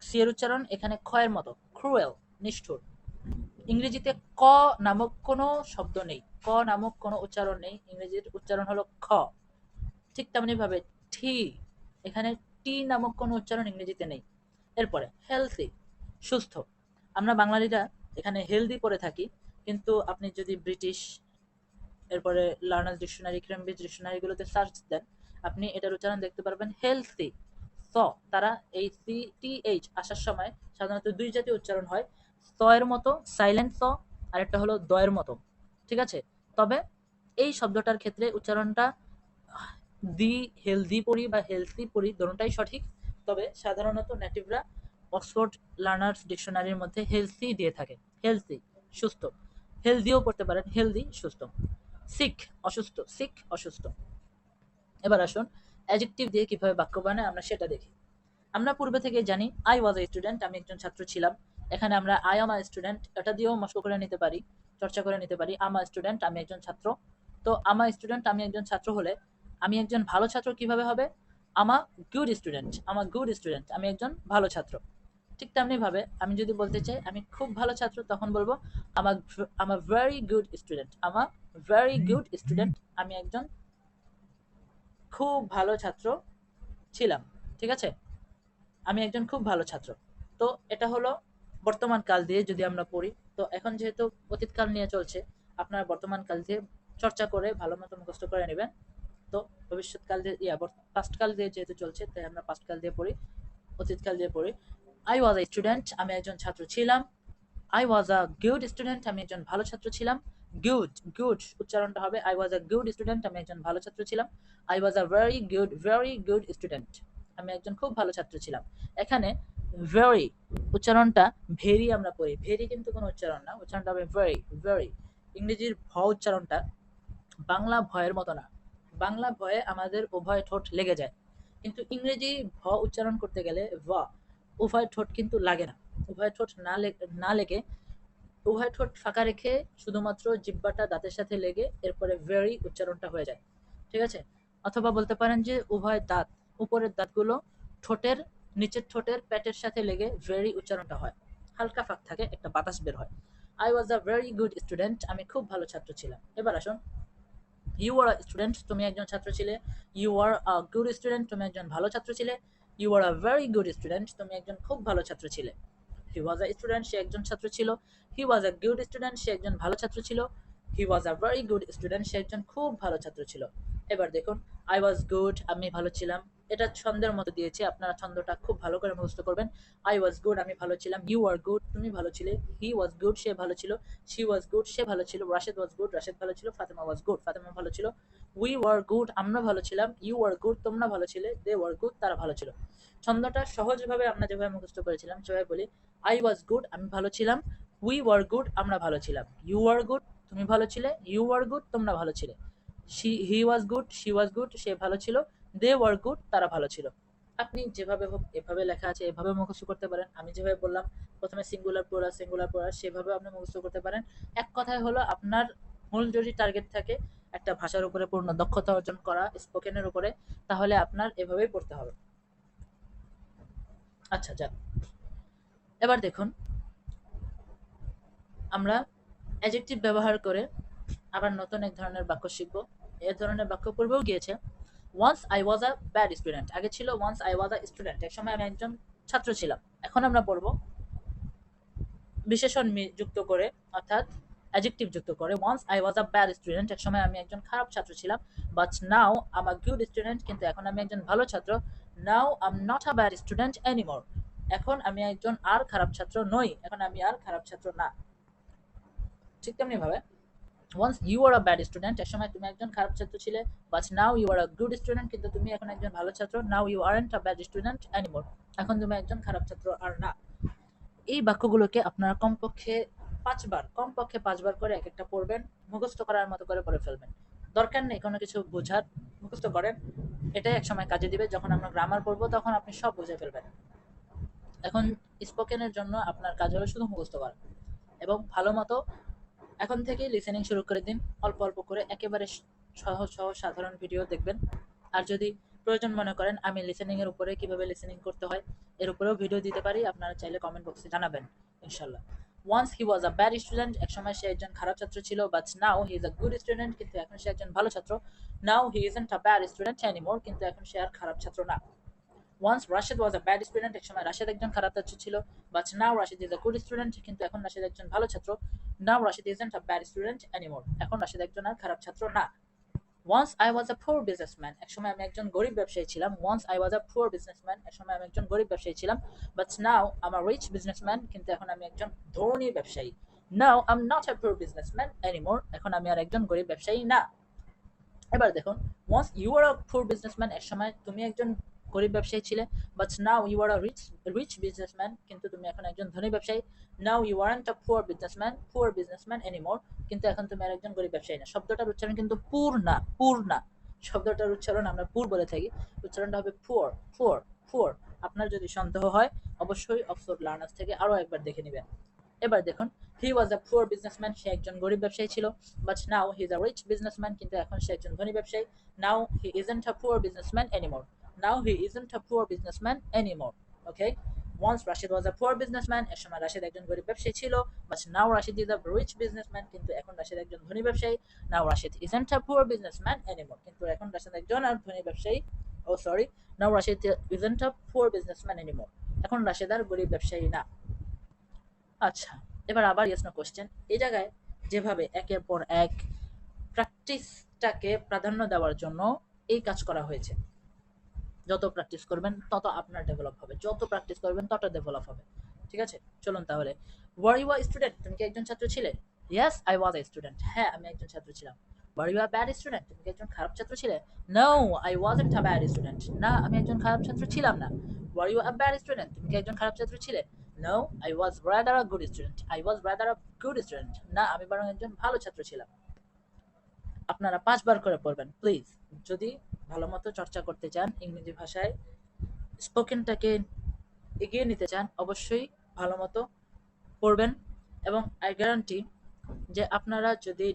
[SPEAKER 1] সি এর উচ্চারণ এখানে খ এর মতো, ক্রুয়েল, নিষ্ঠুর। ইংরেজিতে ক নামক কোনো শব্দ নেই, ক নামক কোনো উচ্চারণ নেই, ইংরেজির উচ্চারণ হলো খ। ঠিক তেমনি ভাবে ঠি, এখানে টি নামক কোনো উচ্চারণ ইংরেজিতে নেই। এরপরে হেলথি, সুস্থ। আমরা বাঙালিরা এখানে হেলদি পড়ে থাকি, কিন্তু আপনি যদি ব্রিটিশ, এরপরে লার্নার্স ডিকশনারি, কেমব্রিজ ডিকশনারি গুলোতে সার্চ দেন, আপনি এটার উচ্চারণ দেখতে পারবেন হেলথি। স, তারা এই সি টি এইচ আসার সময় সাধারণত দুই জাতীয় উচ্চারণ হয়, স এর মতো সাইলেন্ট স, আর একটা হলো দ এর মতো। ঠিক আছে, তবে এই শব্দটার ক্ষেত্রে উচ্চারণটা দি হেলদি পড়ি বা হেলথি পড়ি, দুটোটাই সঠিক। তবে সাধারণত নেটিভরা অক্সফোর্ড লার্নার্স ডিকশনারির মধ্যে হেলথি দিয়ে থাকে, হেলথি সুস্থ, হেলদিও পড়তে পারেন, হেলদি সুস্থ। সিক, অসুস্থ, সিক অসুস্থ। এবার আসুন অ্যাডজেক্টিভ দিয়ে কিভাবে বাক্য বানায় আমরা সেটা দেখি। আমরা পূর্বে থেকে জানি আই ওয়াজ এ স্টুডেন্ট, আমি একজন ছাত্র ছিলাম। এখানে আমরা আই এম আ স্টুডেন্ট এটা দিয়েও মস্ক করে নিতে পারি, চর্চা করে নিতে পারি। আম আ স্টুডেন্ট, আমি একজন ছাত্র। তো আমা স্টুডেন্ট, আমি একজন ছাত্র হলে আমি একজন ভালো ছাত্র কিভাবে হবে? আমা গুড স্টুডেন্ট, আমা গুড স্টুডেন্ট, আমি একজন ভালো ছাত্র। ঠিক তেমনি ভাবে আমি যদি বলতে চাই আমি খুব ভালো ছাত্র, তখন বলবো আমা আমা ভেরি গুড স্টুডেন্ট, আমা ভেরি গুড স্টুডেন্ট, আমি একজন খুব ভালো ছাত্র ছিলাম। ঠিক আছে, আমি একজন খুব ভালো ছাত্র। তো এটা হলো বর্তমান কাল দিয়ে যদি আমরা পড়ি। তো এখন যেহেতু অতীতকাল নিয়ে চলছে, আপনারা বর্তমান কাল দিয়ে চর্চা করে ভালো মতো মুখস্থ করে নেবেন। তো ভবিষ্যৎকাল দিয়ে পাস্ট কাল দিয়ে যেহেতু চলছে, তাই আমরা পাস্ট কাল দিয়ে পড়ি, অতীতকাল দিয়ে পড়ি। আই ওয়াজ এ স্টুডেন্ট, আমি একজন ছাত্র ছিলাম। I was a good student, আমি একজন ভালো ছাত্র ছিলাম। গুড, গুড উচ্চারণটা হবে I was a good student, আমি একজন ভালো ছাত্র ছিলাম। I was a very good student, আমি একজন খুব ভালো ছাত্র ছিলাম। এখানে ভেরি উচ্চারণটা ভেরি আমরা পড়ি, ভেরি কিন্তু কোনো উচ্চারণ না, উচ্চারণটা হবে ভেরি, ভেরি। ইংরেজির ভ উচ্চারণটা বাংলা ভয়ের মতো না, বাংলা ভয়ে আমাদের উভয় ঠোঁট লেগে যায়, কিন্তু ইংরেজি ভ উচ্চারণ করতে গেলে ভ, উভয় ঠোঁট কিন্তু লাগে না। উভয় ঠোঁট না লেগে, উভয় ঠোঁট ফাঁকা রেখে শুধুমাত্র জিহ্বাটা দাঁতের সাথে লেগে এরপরে ভেরি উচ্চারণটা হয়ে যায়। ঠিক আছে, অথবা বলতে পারেন যে উভয় দাঁত, উপরের দাঁতগুলো ঠোঁটের নিচের ঠোঁটের প্যাটের সাথে লেগে ভেরি উচ্চারণটা হয়, হালকা ফাঁক থাকে, একটা বাতাস বের হয়। I was a very good student, আমি খুব ভালো ছাত্র ছিলাম। এবার আসুন ইউ আর আ স্টুডেন্ট, তুমি একজন ছাত্র ছিলে। You are a good student, তুমি একজন ভালো ছাত্র ছিলে। You are a very good student, তুমি একজন খুব ভালো ছাত্র ছিলে। হি ওয়াজ আ স্টুডেন্ট, সে একজন ছাত্র ছিল। হি ওয়াজ আ গুড স্টুডেন্ট, সে একজন ভালো ছাত্র ছিল। হি was a very good student, সে একজন খুব ভালো ছাত্র ছিল। এবার দেখুন আই ওয়াজ গুড, আমি ভালো ছিলাম। এটা ছন্দের মতো দিয়েছে, আপনারা ছন্দটা খুব ভালো করে মুখস্থ করবেন। আই ওয়াজ গুড, আমি ভালো ছিলাম। ইউ আর গুড, তুমি ভালো ছিলে। হি ওয়াজ গুড, সে ভালো ছিল। শি ওয়াজ গুড, সে ভালো ছিল। রাশেদ ওয়াজ গুড, রাশেদ ভালো ছিল। ফাতেমা ওয়াজ গুড, ফাতেমা ভালো ছিল। উই ওয়ার গুড, আমরা ভালো ছিলাম। ইউ ওয়ার গুড, তোমরা ভালো ছিলে। দে ওয়ার গুড, তারা ভালো ছিল। ছন্দটা সহজভাবে আমরা যেভাবে মুখস্থ করেছিলাম সেভাবে বলি। আই ওয়াজ গুড, আমি ভালো ছিলাম। উই ওয়ার গুড, আমরা ভালো ছিলাম। ইউ আর গুড, তুমি ভালো ছিলে। ইউ আর গুড, তোমরা ভালো ছিলে। He was good, she was good, সে ভালো ছিল। দে ওয়ার গুড, তারা ভালো ছিল। আপনি যেভাবে হোক, এভাবে লেখা আছে এভাবে মুখস্থ করতে পারেন। আমি যেভাবে বললাম প্রথমে সিঙ্গুলার প্লুরাল সেভাবে আপনি মুখস্থ করতে পারেন। এক কথায় হলো আপনার মূল যদি টার্গেট থাকে একটা ভাষার উপরে পূর্ণ দক্ষতা অর্জন করা, স্পোকেনের উপরে, তাহলে আপনার এভাবেই পড়তে হবে। আচ্ছা যাক, এবার দেখুন আমরা অ্যাডজেক্টিভ ব্যবহার করে আবার নতুন এক ধরনের বাক্য শিখব। এ ধরনের বাক্য পূর্বেও গিয়েছে। Once I was a bad student, আগে ছিল once I was a student, এক সময় আমি একজন ছাত্র ছিলাম। এখন আমরা পড়ব বিশেষণ যুক্ত করে, অর্থাৎ অ্যাডজেক্টিভ যুক্ত করে। Once I was a bad student, এক সময় আমি একজন খারাপ ছাত্র ছিলাম। But now um a good student, কিন্তু এখন আমি একজন ভালো ছাত্র। Now I'm not a bad student anymore, এখন আমি একজন আর খারাপ ছাত্র নই, এখন আমি আর খারাপ ছাত্র না। ঠিক তেমনি ভাবে once you are a bad student, এক সময় তুমি একজন খারাপ ছাত্র ছিলে। But now you are a good student, কিন্তু তুমি এখন একজন ভালো ছাত্র। Now you aren't a bad student anymore, এখন তুমি একজন খারাপ ছাত্র আর না। এই বাক্যগুলোকে আপনারা কমপক্ষে পাঁচবার করে এক একটা পড়বেন, মুখস্থ করার মতো করে পড়ে ফেলবেন। দরকার নেই কোনো কিছু বোঝার, মুখস্থ করেন, এটাই এক সময় কাজে দিবে। যখন আমরা গ্রামার পড়বো তখন আপনি সব বুঝে ফেলবেন। এখন স্পোকেনের জন্য আপনার কাজ হলো শুধু মুখস্থ করা এবং ভালো মতো এখন থেকেই লিসেনিং শুরু করে দিন, অল্প অল্প করে, একেবারে সহজ সহজ সাধারণ ভিডিও দেখবেন। আর যদি প্রয়োজন মনে করেন আমি লিসেনিং এর উপরে কিভাবে লিসেনিং করতে হয় এর উপরেও ভিডিও দিতে পারি, আপনারা চাইলে কমেন্ট বক্সে জানাবেন ইনশাআল্লাহ। Once he was a bad student, একসময় সে একজন খারাপ ছাত্র ছিল, but now he is a good student, কিন্তু এখন সে একজন ভালো ছাত্র। Now he isn't a bad student anymore, কিন্তু এখন সে আর খারাপ ছাত্র না। Once Rashed was a bad student, একসময় রাশেদ একজন খারাপ ছাত্র ছিল, but now Rashed is a good student, কিন্তু এখন রাশেদ একজন ভালো ছাত্র। Now Rashed isn't a bad student anymore, এখন রাশেদ একজন আর খারাপ ছাত্র না। Once I was a poor businessman, একসময় আমি একজন গরিব ব্যবসায়ী ছিলাম। Once I was a poor businessman, একসময় আমি একজন গরিব ব্যবসায়ী ছিলাম, but now I am a rich businessman, কিন্তু এখন আমি একজন ধনী ব্যবসায়ী। Now I am not a poor businessman anymore, এখন আমি আর একজন গরিব ব্যবসায়ী না। এবার দেখুন, once you are a poor businessman, একসময় তুমি একজন গরিব ব্যবসায়ী ছিলে, but now you are a rich businessman, কিন্তু তুমি এখন একজন ধনী ব্যবসায়ী। Now you aren't a poor businessman anymore, কিন্তু এখন তুমি আর একজন গরিব ব্যবসায়ী না। শব্দটার উচ্চারণ কিন্তু পুর না, পুর না। শব্দটার উচ্চারণ আমরা পুর বলে থাকি, উচ্চারণটা হবে পুয়ার, পুয়ার, পুয়ার। আপনার যদি সন্দেহ হয় অবশ্যই অক্সফোর্ড লার্নার্স থেকে আরো একবার দেখে নেবেন। এবার দেখুন, হি ওয়াজ আ পুয়ার বিজনেসম্যান, সে একজন গরিব ব্যবসায়ী ছিল, but now he is a rich businessman, কিন্তু এখন সে একজন ধনী ব্যবসায়ী। Now he isn't a poor businessman anymore, now he isn't a poor businessman anymore. Okay, once Rashid was a poor businessman, একসময় রাশিদ একজন গরিব ব্যবসায়ী ছিল, but now Rashid is a rich businessman, কিন্তু এখন রাশিদ একজন ধনী ব্যবসায়ী। Now Rashid isn't a poor businessman anymore, কিন্তু এখন রাশিদ একজন আর ধনী ব্যবসায়ী। Oh sorry, now Rashid isn't a poor businessman anymore, এখন রাশিদ আর গরিব ব্যবসায়ী না। আচ্ছা, এবার আবার ইয়েস নো কোশ্চেন। এই জায়গায় যেভাবে একের পর এক প্র্যাকটিসটাকে প্রাধান্য দেওয়ার জন্য এই কাজ করা হয়েছে। যত প্র্যাকটিস করবেন তত আপনার ডেভেলপ হবে, যত প্র্যাকটিস করবেন তত ডেভেলপ হবে। ঠিক আছে, চলুন তাহলে। ওয়ার ইউ আ স্টুডেন্ট, তুমি কি একজন ছাত্র ছিলে? Yes I was a student, হ্যাঁ আমি একজন ছাত্র ছিলাম। Were you a bad student, তুমি কি একজন খারাপ ছাত্র ছিলে? No, I wasn't a bad student, না আমি একজন খারাপ ছাত্র ছিলাম না। Were you a bad student, তুমি কি একজন খারাপ ছাত্র ছিলে? No, I was rather a good student, I was rather a good student, না আমি বরং একজন ভালো ছাত্র ছিলাম। আপনারা 5 বার করে পড়বেন প্লিজ, যদি ভালো মতো চর্চা করতে চান, ইংরেজি ভাষায় স্পোকেনটাকে এগিয়ে নিতে চান, অবশ্যই ভালো মতো পড়বেন। এবং আই গ্যারান্টি যে আপনারা যদি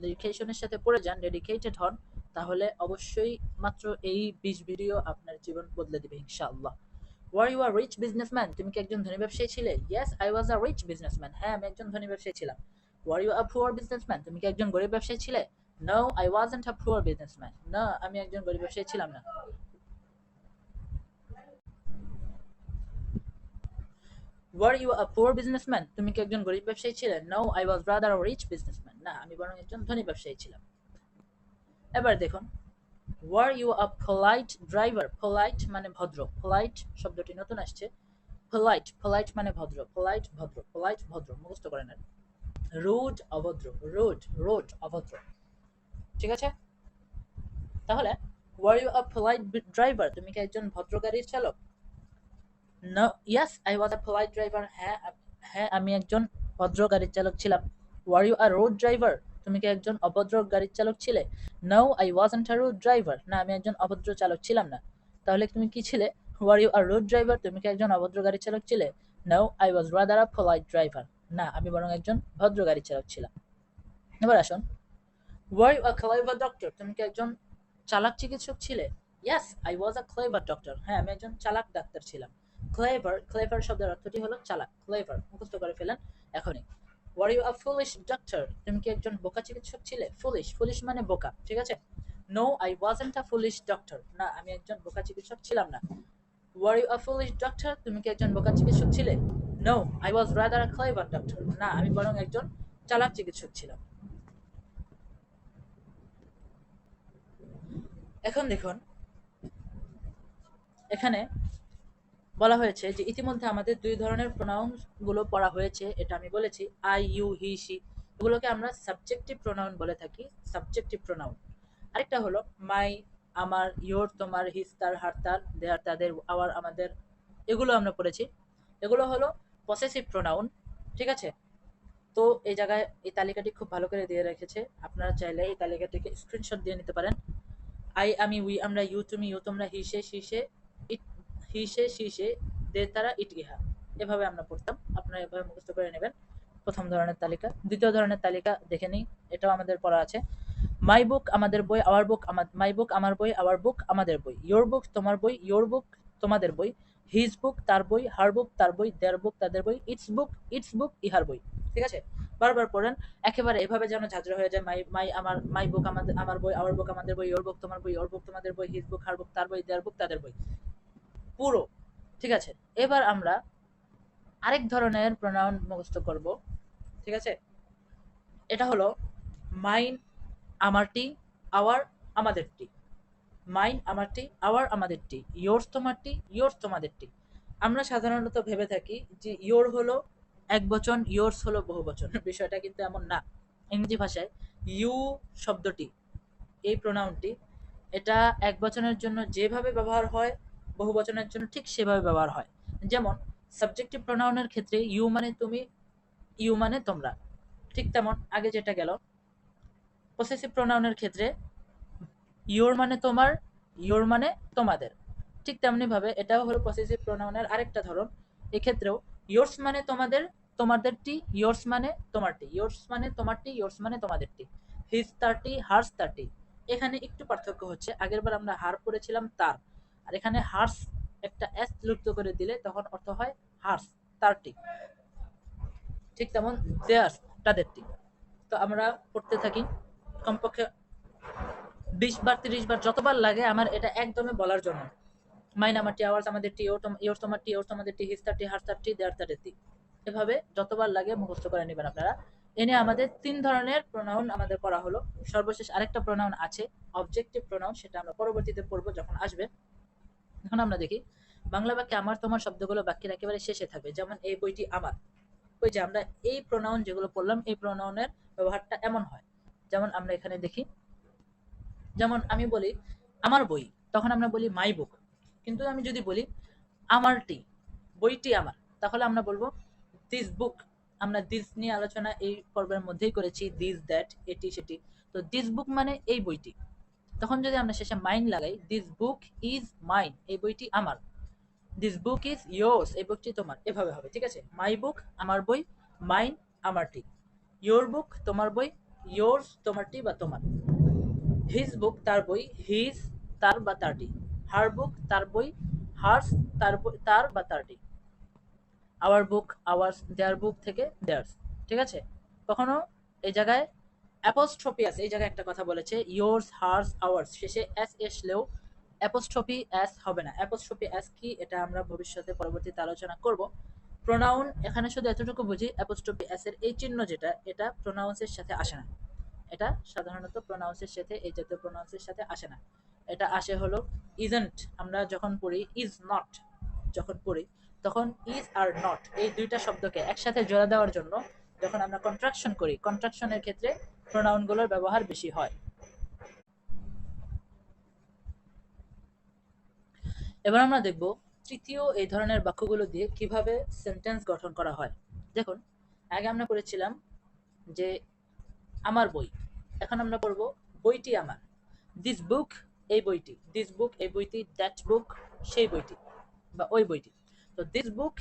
[SPEAKER 1] ডেডিকেশনের সাথে পড়ে যান, ডেডিকেটেড হন, তাহলে অবশ্যই মাত্র এই 20 ভিডিও আপনার জীবন বদলে দিবে ইনশাআল্লাহ। Were you are rich businessman, তুমি কি একজন ধনী ব্যবসায়ী ছিলে? Yes I was a rich businessman, হ্যাঁ আমি একজন ধনী ব্যবসায়ী ছিলাম। Were you a poor businessman, তুমি কি একজন গরিব ব্যবসায়ী ছিলে? No, I wasn't a poor businessman, না আমি একজন গরিব ব্যবসায়ী ছিলাম না। Were you a poor businessman, তুমি কি একজন গরিব ব্যবসায়ী ছিলে? No, I was rather a rich businessman, না আমি বরং একজন ধনী ব্যবসায়ী ছিলাম। এবার দেখুন, were you a polite driver, polite মানে ভদ্র, পোলাইট শব্দটি নতুন আসছে। পোলাইট, পোলাইট মানে ভদ্র, পোলাইট ভদ্র, পোলাইট ভদ্র, মুখস্থ করে নেন। রুড অভদ্র, রুড রোড অভদ্র। ঠিক আছে, তাহলে were you a polite driver, তুমি কি একজন ভদ্র গাড়ির চালক? No, yes I was a polite driver, হ্যাঁ হ্যাঁ আমি একজন ভদ্র গাড়ির চালক ছিলাম। Were you a rude driver, তুমি কি একজন অভদ্র গাড়ির চালক ছিলে? No, I wasn't a rude driver, না আমি একজন অভদ্র চালক ছিলাম না। তাহলে তুমি কি ছিলে? Were you a rude driver, তুমি কি একজন অভদ্র গাড়ির চালক ছিলে? No, I was rather a polite driver, না আমি বরং একজন ভদ্র গাড়ির চালক ছিলাম। এবার আসুন, were you a clever doctor, তুমি কি একজন চালাক চিকিৎসক ছিলে? Yes I was a clever doctor, হ্যাঁ আমি একজন চালাক ডাক্তার ছিলাম। ক্লেভার, ক্লেভার শব্দের অর্থটি হলো চালাক, ক্লেভার মুখস্থ করে ফেলেন এখনই। Were you a foolish doctor, তুমি কি একজন বোকা চিকিৎসক ছিলে? ফুলিশ, ফুলিশ মানে বোকা, ঠিক আছে। No, I wasn't a foolish doctor, না আমি একজন বোকা চিকিৎসক ছিলাম না। Were you a foolish doctor, তুমি কি একজন বোকা চিকিৎসক ছিলে? No, I was rather a clever doctor, না আমি বরং একজন চালাক চিকিৎসক ছিলাম। এখন দেখুন, এখানে বলা হয়েছে যে ইতিমধ্যে আমাদের 2 ধরনের প্রোনাউন গুলো পড়া হয়েছে, এটা আমি বলেছি। আই, ইউ, হি, শি, এগুলোকে আমরা সাবজেক্টিভ প্রোনাউন বলে থাকি, সাবজেক্টিভ প্রোনাউন। আরেকটা হলো মাই, আমার, ইয়োর, তোমার, হিজ, তার, হার, তার, দেয়ার, তাদের, আওয়ার, আমাদের, এগুলো আমরা পড়েছি। এগুলো হলো পসেসিভ প্রোনাউন, ঠিক আছে। তো এই জায়গায় এই তালিকাটি খুব ভালো করে দিয়ে রেখেছে, আপনারা চাইলে এই তালিকাটিকে স্ক্রিনশট দিয়ে নিতে পারেন। আই আমি, উই আমরা, ইউ তুমি, ইউ তোমরা, হি সে, she say, it he say, she সে, দে তারা, ইট ইহা, এভাবে আমরা পড়তাম। আপনারা এভাবে মুখস্থ করে নেবেন প্রথম ধরনের তালিকা। দ্বিতীয় ধরনের তালিকা দেখে নিই, এটাও আমাদের পড়া আছে। মাই বুক আমাদের বই, আওয়ার বুক মাই বুক আমার বই, আওয়ার বুক আমাদের বই, ইয়োর বুক তোমার বই, ইয়োর বুক তোমাদের বই, হিজ বুক তার বই, হার বুক তার বই, দেয়ার বুক তাদের বই, ইটস বুক ইহার বই। ঠিক আছে, বারবার পড়েন একেবারে এভাবে যেন ঝাঁঝরা হয়ে যায়। মাই মাই আমার মাই বুক আমাদের আমার বই, আওয়ার বুক আমাদের বই, ইয়োর বুক তোমার বই, ইয়োর বুক তোমাদের বই, হিজ বুক হার বুক তার বই, দেয়ার বুক তাদের বই, পুরো। ঠিক আছে, এবার আমরা আরেক ধরনের প্রোনাউন মুখস্থ করব। ঠিক আছে, এটা হলো মাইন আমারটি, আওয়ার আমাদেরটি, মাইন আমারটি, আওয়ার আমাদেরটি, ইয়োর্স তোমারটি, ইয়োর্স তোমাদেরটি। আমরা সাধারণত ভেবে থাকি যে ইয়োর হলো এক বচন, ইয়োর্স হলো বহু বচন। বিষয়টা কিন্তু এমন না। ইংরেজি ভাষায় ইউ শব্দটি, এই প্রোনাউনটি, এটা এক বচনের জন্য যেভাবে ব্যবহার হয় বহু বচনের জন্য ঠিক সেভাবে ব্যবহার হয়। যেমন সাবজেক্টিভ প্রোনাউনের ক্ষেত্রে ইউ মানে তুমি, ইউ মানে তোমরা, ঠিক তেমন আগে যেটা গেল। পসেসিভ প্রোনাউনের ক্ষেত্রে ইয়োর মানে তোমার, ইয়োর মানে তোমাদের, ঠিক তেমনি ভাবে এটাও হলো পসেসিভ প্রোনাউনের আরেকটা ধরন। এক্ষেত্রেও ইয়োর্স মানে তোমাদের, তোমাদেরটি, ইয়োর্স মানে তোমারটি, ইয়োর্স মানে তোমারটি, ইয়োর্স মানে তোমাদেরটি, হিজ তারটি, হার্স তারটি। এখানে একটু পার্থক্য হচ্ছে, আগেরবার আমরা হার পড়েছিলাম তার, আর এখানে হার্স একটা এস যুক্ত করে দিলে তখন অর্থ হয় হার্স, তারটি। ঠিক তেমন দেয়ার্স, তাদেরটি। তো আমরা পড়তে থাকি কমপক্ষে 20 বার 30 বার যতবার লাগে আমার এটা একদমই বলার জন্য। মাইন আমারটি, আওয়ার্স আমাদেরটি, ইয়োর তোমারটি, ইয়োর তোমাদেরটি, হিজ তারটি, হার্স তারটি, দেয়ার তাদেরটি। এভাবে যতবার লাগে মুখস্থ করে নেবেন আপনারা। এনে আমাদের 3 ধরনের প্রোনাউন আমাদের করা হলো। সর্বশেষ আরেকটা প্রোনাউন আছে, অবজেক্টিভ প্রোনাউন, সেটা আমরা পরবর্তীতে পড়বো যখন আসবে। এখন আমরা দেখি বাংলা বাক্যে আমার তোমার শব্দগুলো বাক্যের একেবারে শেষে থাকবে। যেমন এই বইটি আমার, ওই যে আমরা এই প্রোনাউন যেগুলো পড়লাম এই প্রোনাউনের ব্যবহারটা এমন হয়। যেমন আমরা এখানে দেখি, যেমন আমি বলি আমার বই, তখন আমরা বলি মাই বুক। কিন্তু আমি যদি বলি আমারটি, বইটি আমার, তাহলে আমরা বলবো দিস বুক। আমরা দিস নিয়ে আলোচনা এই পর্বের মধ্যেই করেছি, দিস দ্যাট এটি সেটি। তো দিস বুক মানে এই বইটি। তখন যদি আমরা শেষে মাইন লাগাই, দিস বুক ইজ মাইন, এই বইটি আমার, দিস বুক ইজ ইয়োর্স, এই বইটি তোমার, এভাবে হবে। ঠিক আছে, মাই বুক আমার বই, মাইন আমারটি, ইয়োর বুক তোমার বই, ইয়োর্স তোমারটি বা তোমার, হিজ বুক তার বই, হিজ তার বা তারটি, হার বুক তার বই, হার্স তার বই তার বা তারটি, আওয়ার বুক আওয়ার্স, দেয়ার বুক থেকে দেয়ার্স। ঠিক আছে, কখনো এই জায়গায় অ্যাপোস্ট্রফি আছে, এই জায়গায় একটা কথা বলেছে ইয়োর্স হার্স আওয়ার্স, শেষে এস এসলেও অ্যাপোস্ট্রফি এস হবে না। অ্যাপোস্ট্রফি এস কি এটা আমরা ভবিষ্যতে পরবর্তীতে আলোচনা করব। প্রোনাউন এখানে শুধু এতটুকু বুঝি, অ্যাপোস্ট্রফি এস এর এই চিহ্ন যেটা, এটা প্রোনাউন্সের সাথে আসে না। এটা সাধারণত প্রোনাউন্সের সাথে, এই জাতীয় প্রোনাউন্সের সাথে আসে না। এটা আসে হলো ইজন্ট। আমরা যখন পড়ি ইজ নট, যখন পড়ি তখন ইজ আর নট এই দুইটা শব্দকে একসাথে জোড়া দেওয়ার জন্য যখন আমরা কন্ট্রাকশন করি, কন্ট্রাকশনের ক্ষেত্রে প্রোনাউনগুলোর ব্যবহার বেশি হয়। এবার আমরা দেখব তৃতীয় এই ধরনের বাক্যগুলো দিয়ে কিভাবে সেন্টেন্স গঠন করা হয়। দেখুন, আগে আমরা করেছিলাম যে আমার বই, এখন আমরা পড়ব বইটি আমার। দিস বুক এই বইটি, দিস বুক এই বইটি, দ্যাট বুক সেই বইটি বা ওই বইটি। তো দিস বুক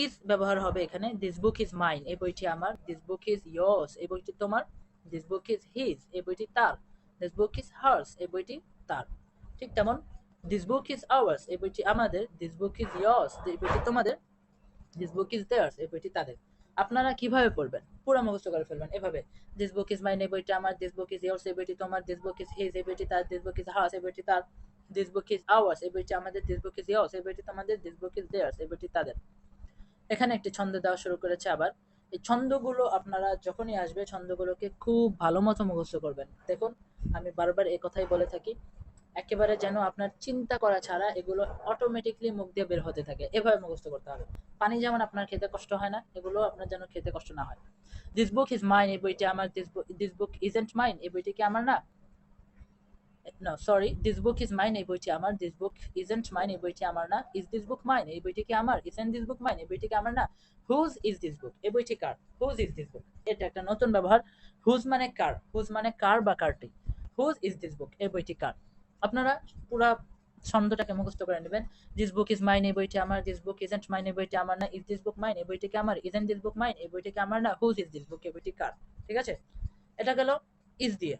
[SPEAKER 1] ইজ ব্যবহার হবে এখানে, দিস বুক ইজ মাইন এই বইটি আমার, দিস বুক ইজ ইয়োর্স এই বইটি তোমার, দিস বুক ইজ হিজ এই বইটি তার, দিস বুক ইজ হার্স এই বইটি তার। ঠিক তেমন দিস বুক ইজ আওয়ার্স এই বইটি আমাদের, দিস বুক ইজ ইয়োর্স এই বইটি তোমাদের, দিস বুক ইজ দেয়ার্স এই বইটি তাদের। আপনারা কিভাবে পড়বেন? পুরো মুখস্থ করে ফেলবেন এভাবে, দিস বুক ইজ মাইন এই বইটি আমার, দিস বুক ইজ ইয়ার্স এই বইটি তোমার, দিস বুক ইজ হিজ এই বইটি তার, দিস বুক ইজ হার্স এই বইটি তার, দিস বুক ইজ আওয়ার্স এই বইটি আমাদের, দিস বুক ইজ ইয়ার্স এই বইটি তোমাদের, দিস বুক ইজ দেয়ার্স এই বইটি তাদের। এখানে একটি ছন্দ দেওয়া শুরু করেছে আবার। এই ছন্দগুলো আপনারা যখনই আসবে ছন্দগুলোকে খুব ভালো মতো মুখস্থ করবেন। দেখুন, আমি বারবার এই কথাই বলে থাকি, একেবারে যেন আপনার চিন্তা করা ছাড়া এগুলো অটোমেটিকলি মুখ দিয়ে বের হতে থাকে, এভাবে মুখস্থ করতে হবে। পানি যেমন আপনার খেতে কষ্ট হয় না, এগুলো আপনার যেন খেতে কষ্ট না হয়। দিস বুক ইজ মাইন এই বইটি আমার, দিস বুক ইজন্ট মাইন এই বইটি কি আমার না, no sorry, this book is mine এই বইটি আমার, this book isn't mine এই বইটি আমার না, is this book mine এই বইটি কি আমার, isn't this book mine এই বইটি কি আমার না, whose is this book এই বইটি কার, whose is this book এটা একটা নতুন ব্যবহার। whose মানে কার, whose মানে কার বা কারটি, whose is this book এই বইটি কার। আপনারা পুরা ছন্দটাকে মুখস্থ করে নেবেন। this book is mine এই বইটি আমার, this book isn't mine এই বইটি আমার না, is this book mine এই বইটি কি আমার, isn't this book mine এই বইটি কি আমার না, whose is this book এই বইটি কার। ঠিক আছে, এটা গেল is দিয়ে।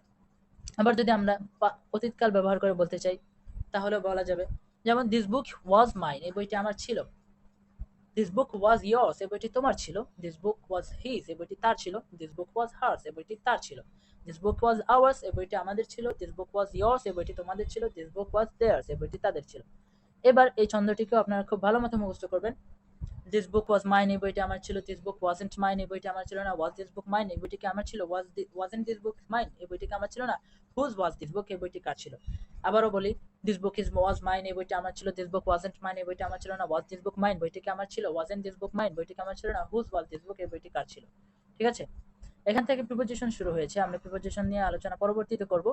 [SPEAKER 1] আবার যদি আমরা অতীতকাল ব্যবহার করে বলতে চাই তাহলে বলা যাবে, যেমন দিস বুক ওয়াজ মাইন, এই বইটি আমার ছিল। দিস বুক ওয়াজ ইয়ার্স, এই বইটি তোমার ছিল। দিস বুক ওয়াজ হিজ, এই বইটি তার ছিল। দিস বুক ওয়াজ হার্স, এই বইটি তার ছিল। দিস বুক ওয়াজ আওয়ার্স, এই বইটি আমাদের ছিল। দিস বুক ওয়াজ ইয়ার্স, এই বইটি তোমাদের ছিল। দিস বুক ওয়াজ দেয়ার্স, এই বইটি তাদের ছিল। এবার এই ছন্দটিকেও আপনারা খুব ভালো মতো মুখস্থ করবেন। দিস বুক ওয়াজ মাইন, এই বইটি আমার ছিল। দিস বুক ওয়াজন্ট মাইন, এই বইটি আমার ছিল না। ওয়াজ দিস বুক মাইন, এই বইটি কি আমার ছিল। ওয়াজন্ট দিস বুক মাইন, এই বইটি কি আমার ছিল না। হুজ ওয়াজ দিস বুক, এই বইটি কার ছিল। আবারও বলি, this book is was mine, এই বইটি আমার ছিল। দিস বুক ওয়াজন্ট মাইন, এই বইটি আমার ছিল না। ওয়াজ দিস বুক মাইন, বইটি কি আমার ছিল। ওয়াজন্ট দিস বুক মাইন, বইটি কি আমার ছিল না। হুজ ওয়াজ দিস বুক, এই বইটি কার ছিল। ঠিক আছে, এখান থেকে প্রিপোজিশন শুরু হয়েছে। আমরা প্রিপোজিশন নিয়ে আলোচনা পরবর্তীতে করব।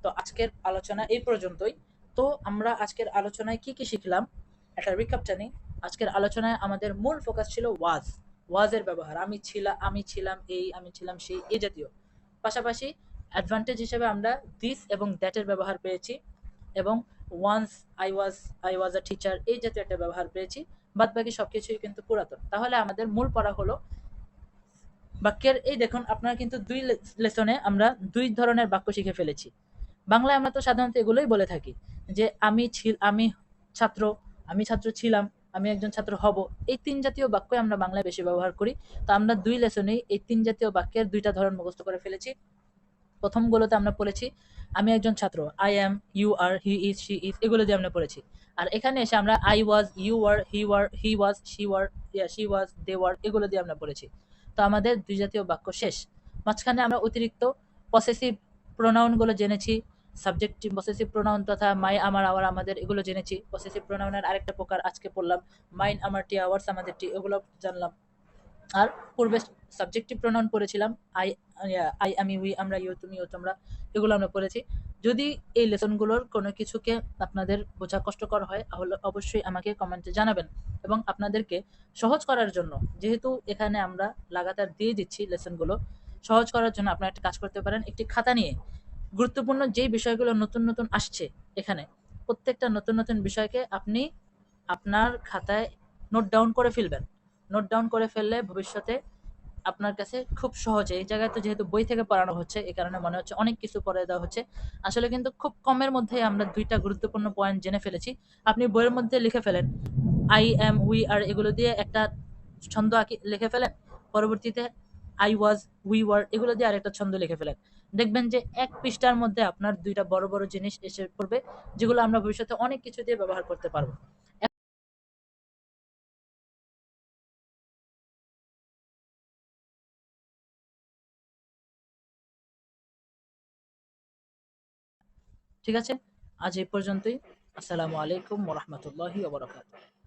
[SPEAKER 1] তো আজকের আলোচনা এই পর্যন্তই। তো আমরা আজকের আলোচনায় কি কি শিখলাম একটা রিক্যাপ জানি। আজকের আলোচনায় আমাদের মূল ফোকাস ছিল ওয়াজ, ওয়াজের ব্যবহার। আমি ছিলাম এই, আমি ছিলাম সেই, এই জাতীয়। পাশাপাশি অ্যাডভান্টেজ হিসেবে আমরা দিস এবং দ্যাটের ব্যবহার পেয়েছি, এবং once I was a teacher, এই জাতীয় একটা ব্যবহার পেয়েছি। বাদ বাকি সবকিছুই কিন্তু পুরাতন। তাহলে আমাদের মূল পড়া হলো বাক্যের, এই দেখুন আপনারা কিন্তু দুই লেসনে আমরা দুই ধরনের বাক্য শিখে ফেলেছি। বাংলায় আমরা তো সাধারণত এগুলোই বলে থাকি, যে আমি ছাত্র, আমি ছাত্র ছিলাম, আমি একজন ছাত্র হব। এই তিন জাতীয় বাক্যই আমরা বাংলায় বেশি ব্যবহার করি। তো আমরা দুই লেসনেই এই তিন জাতীয় বাক্যের দুইটা ধরন মুখস্থ করে ফেলেছি। প্রথমগুলোতে আমরা পড়েছি আমি একজন ছাত্র, I am, you are, he is, she is, এগুলো দিয়ে আমরা পড়েছি। আর এখানে এসে আমরা I was, you were, he was, she was, they were, এগুলো দিয়ে আমরা পড়েছি। তো আমাদের দুই জাতীয় বাক্য শেষ। মাঝখানে আমরা অতিরিক্ত পসেসিভ প্রোনাউন গুলো জেনেছি। সাবজেক্টিভ পসেসিভ প্রোনাউন তথা মাই, আমার, আওয়ার, আমাদের, এগুলো জেনেছি। পসেসিভ প্রোনাউনের আরেকটা প্রকার আজকে পড়লাম, মাইন, আমার, টি, আওয়ার্স, আমাদের, টি, এগুলো জানলাম। আর পূর্বে সাবজেক্টিভ প্রোনাউন পড়েছিলাম, আই, আই, আমি, উই, আমরা, ইউ, তুমি, ও, তোমরা, এগুলো আমরা পড়েছি। যদি এই লেসনগুলোর কোনো কিছুকে আপনাদের বোঝা কষ্টকর হয় তাহলে অবশ্যই আমাকে কমেন্টে জানাবেন। এবং আপনাদেরকে সহজ করার জন্য, যেহেতু এখানে আমরা লাগাতার দিয়ে দিচ্ছি লেসনগুলো, সহজ করার জন্য আপনারা একটা কাজ করতে পারেন। একটি খাতা নিয়ে গুরুত্বপূর্ণ যেই বিষয়গুলো নতুন নতুন আসছে এখানে, প্রত্যেকটা নতুন নতুন বিষয়কে আপনি আপনার খাতায় নোট ডাউন করে ফেলবেন। নোট ডাউন করে ফেললে ভবিষ্যতে আপনার কাছে খুব সহজে, এই জায়গায় তো যেহেতু বই থেকে পড়ানো হচ্ছে এই কারণে মনে হচ্ছে অনেক কিছু পড়ে দেওয়া হচ্ছে, আসলে কিন্তু খুব কমের মধ্যে আমরা দুইটা গুরুত্বপূর্ণ পয়েন্ট জেনে ফেলেছি। আপনি বইয়ের মধ্যে লিখে ফেলেন আই এম, উই আর, এগুলো দিয়ে একটা ছন্দ আঁকি লিখে ফেলেন। পরবর্তীতে আই ওয়াজ, উই ওয়ার, এগুলো দিয়ে আরেকটা ছন্দ লিখে ফেলেন। দেখবেন যে এক পৃষ্ঠার মধ্যে আপনার দুইটা বড় বড় জিনিস এসে পড়বে, যেগুলো আমরা ভবিষ্যতে অনেক কিছু দিয়ে ব্যবহার করতে পারবো। ঠিক আছে, আজ এই পর্যন্তই। আসসালামু আলাইকুম ওয়া রাহমাতুল্লাহি ওয়া বারাকাতুহু।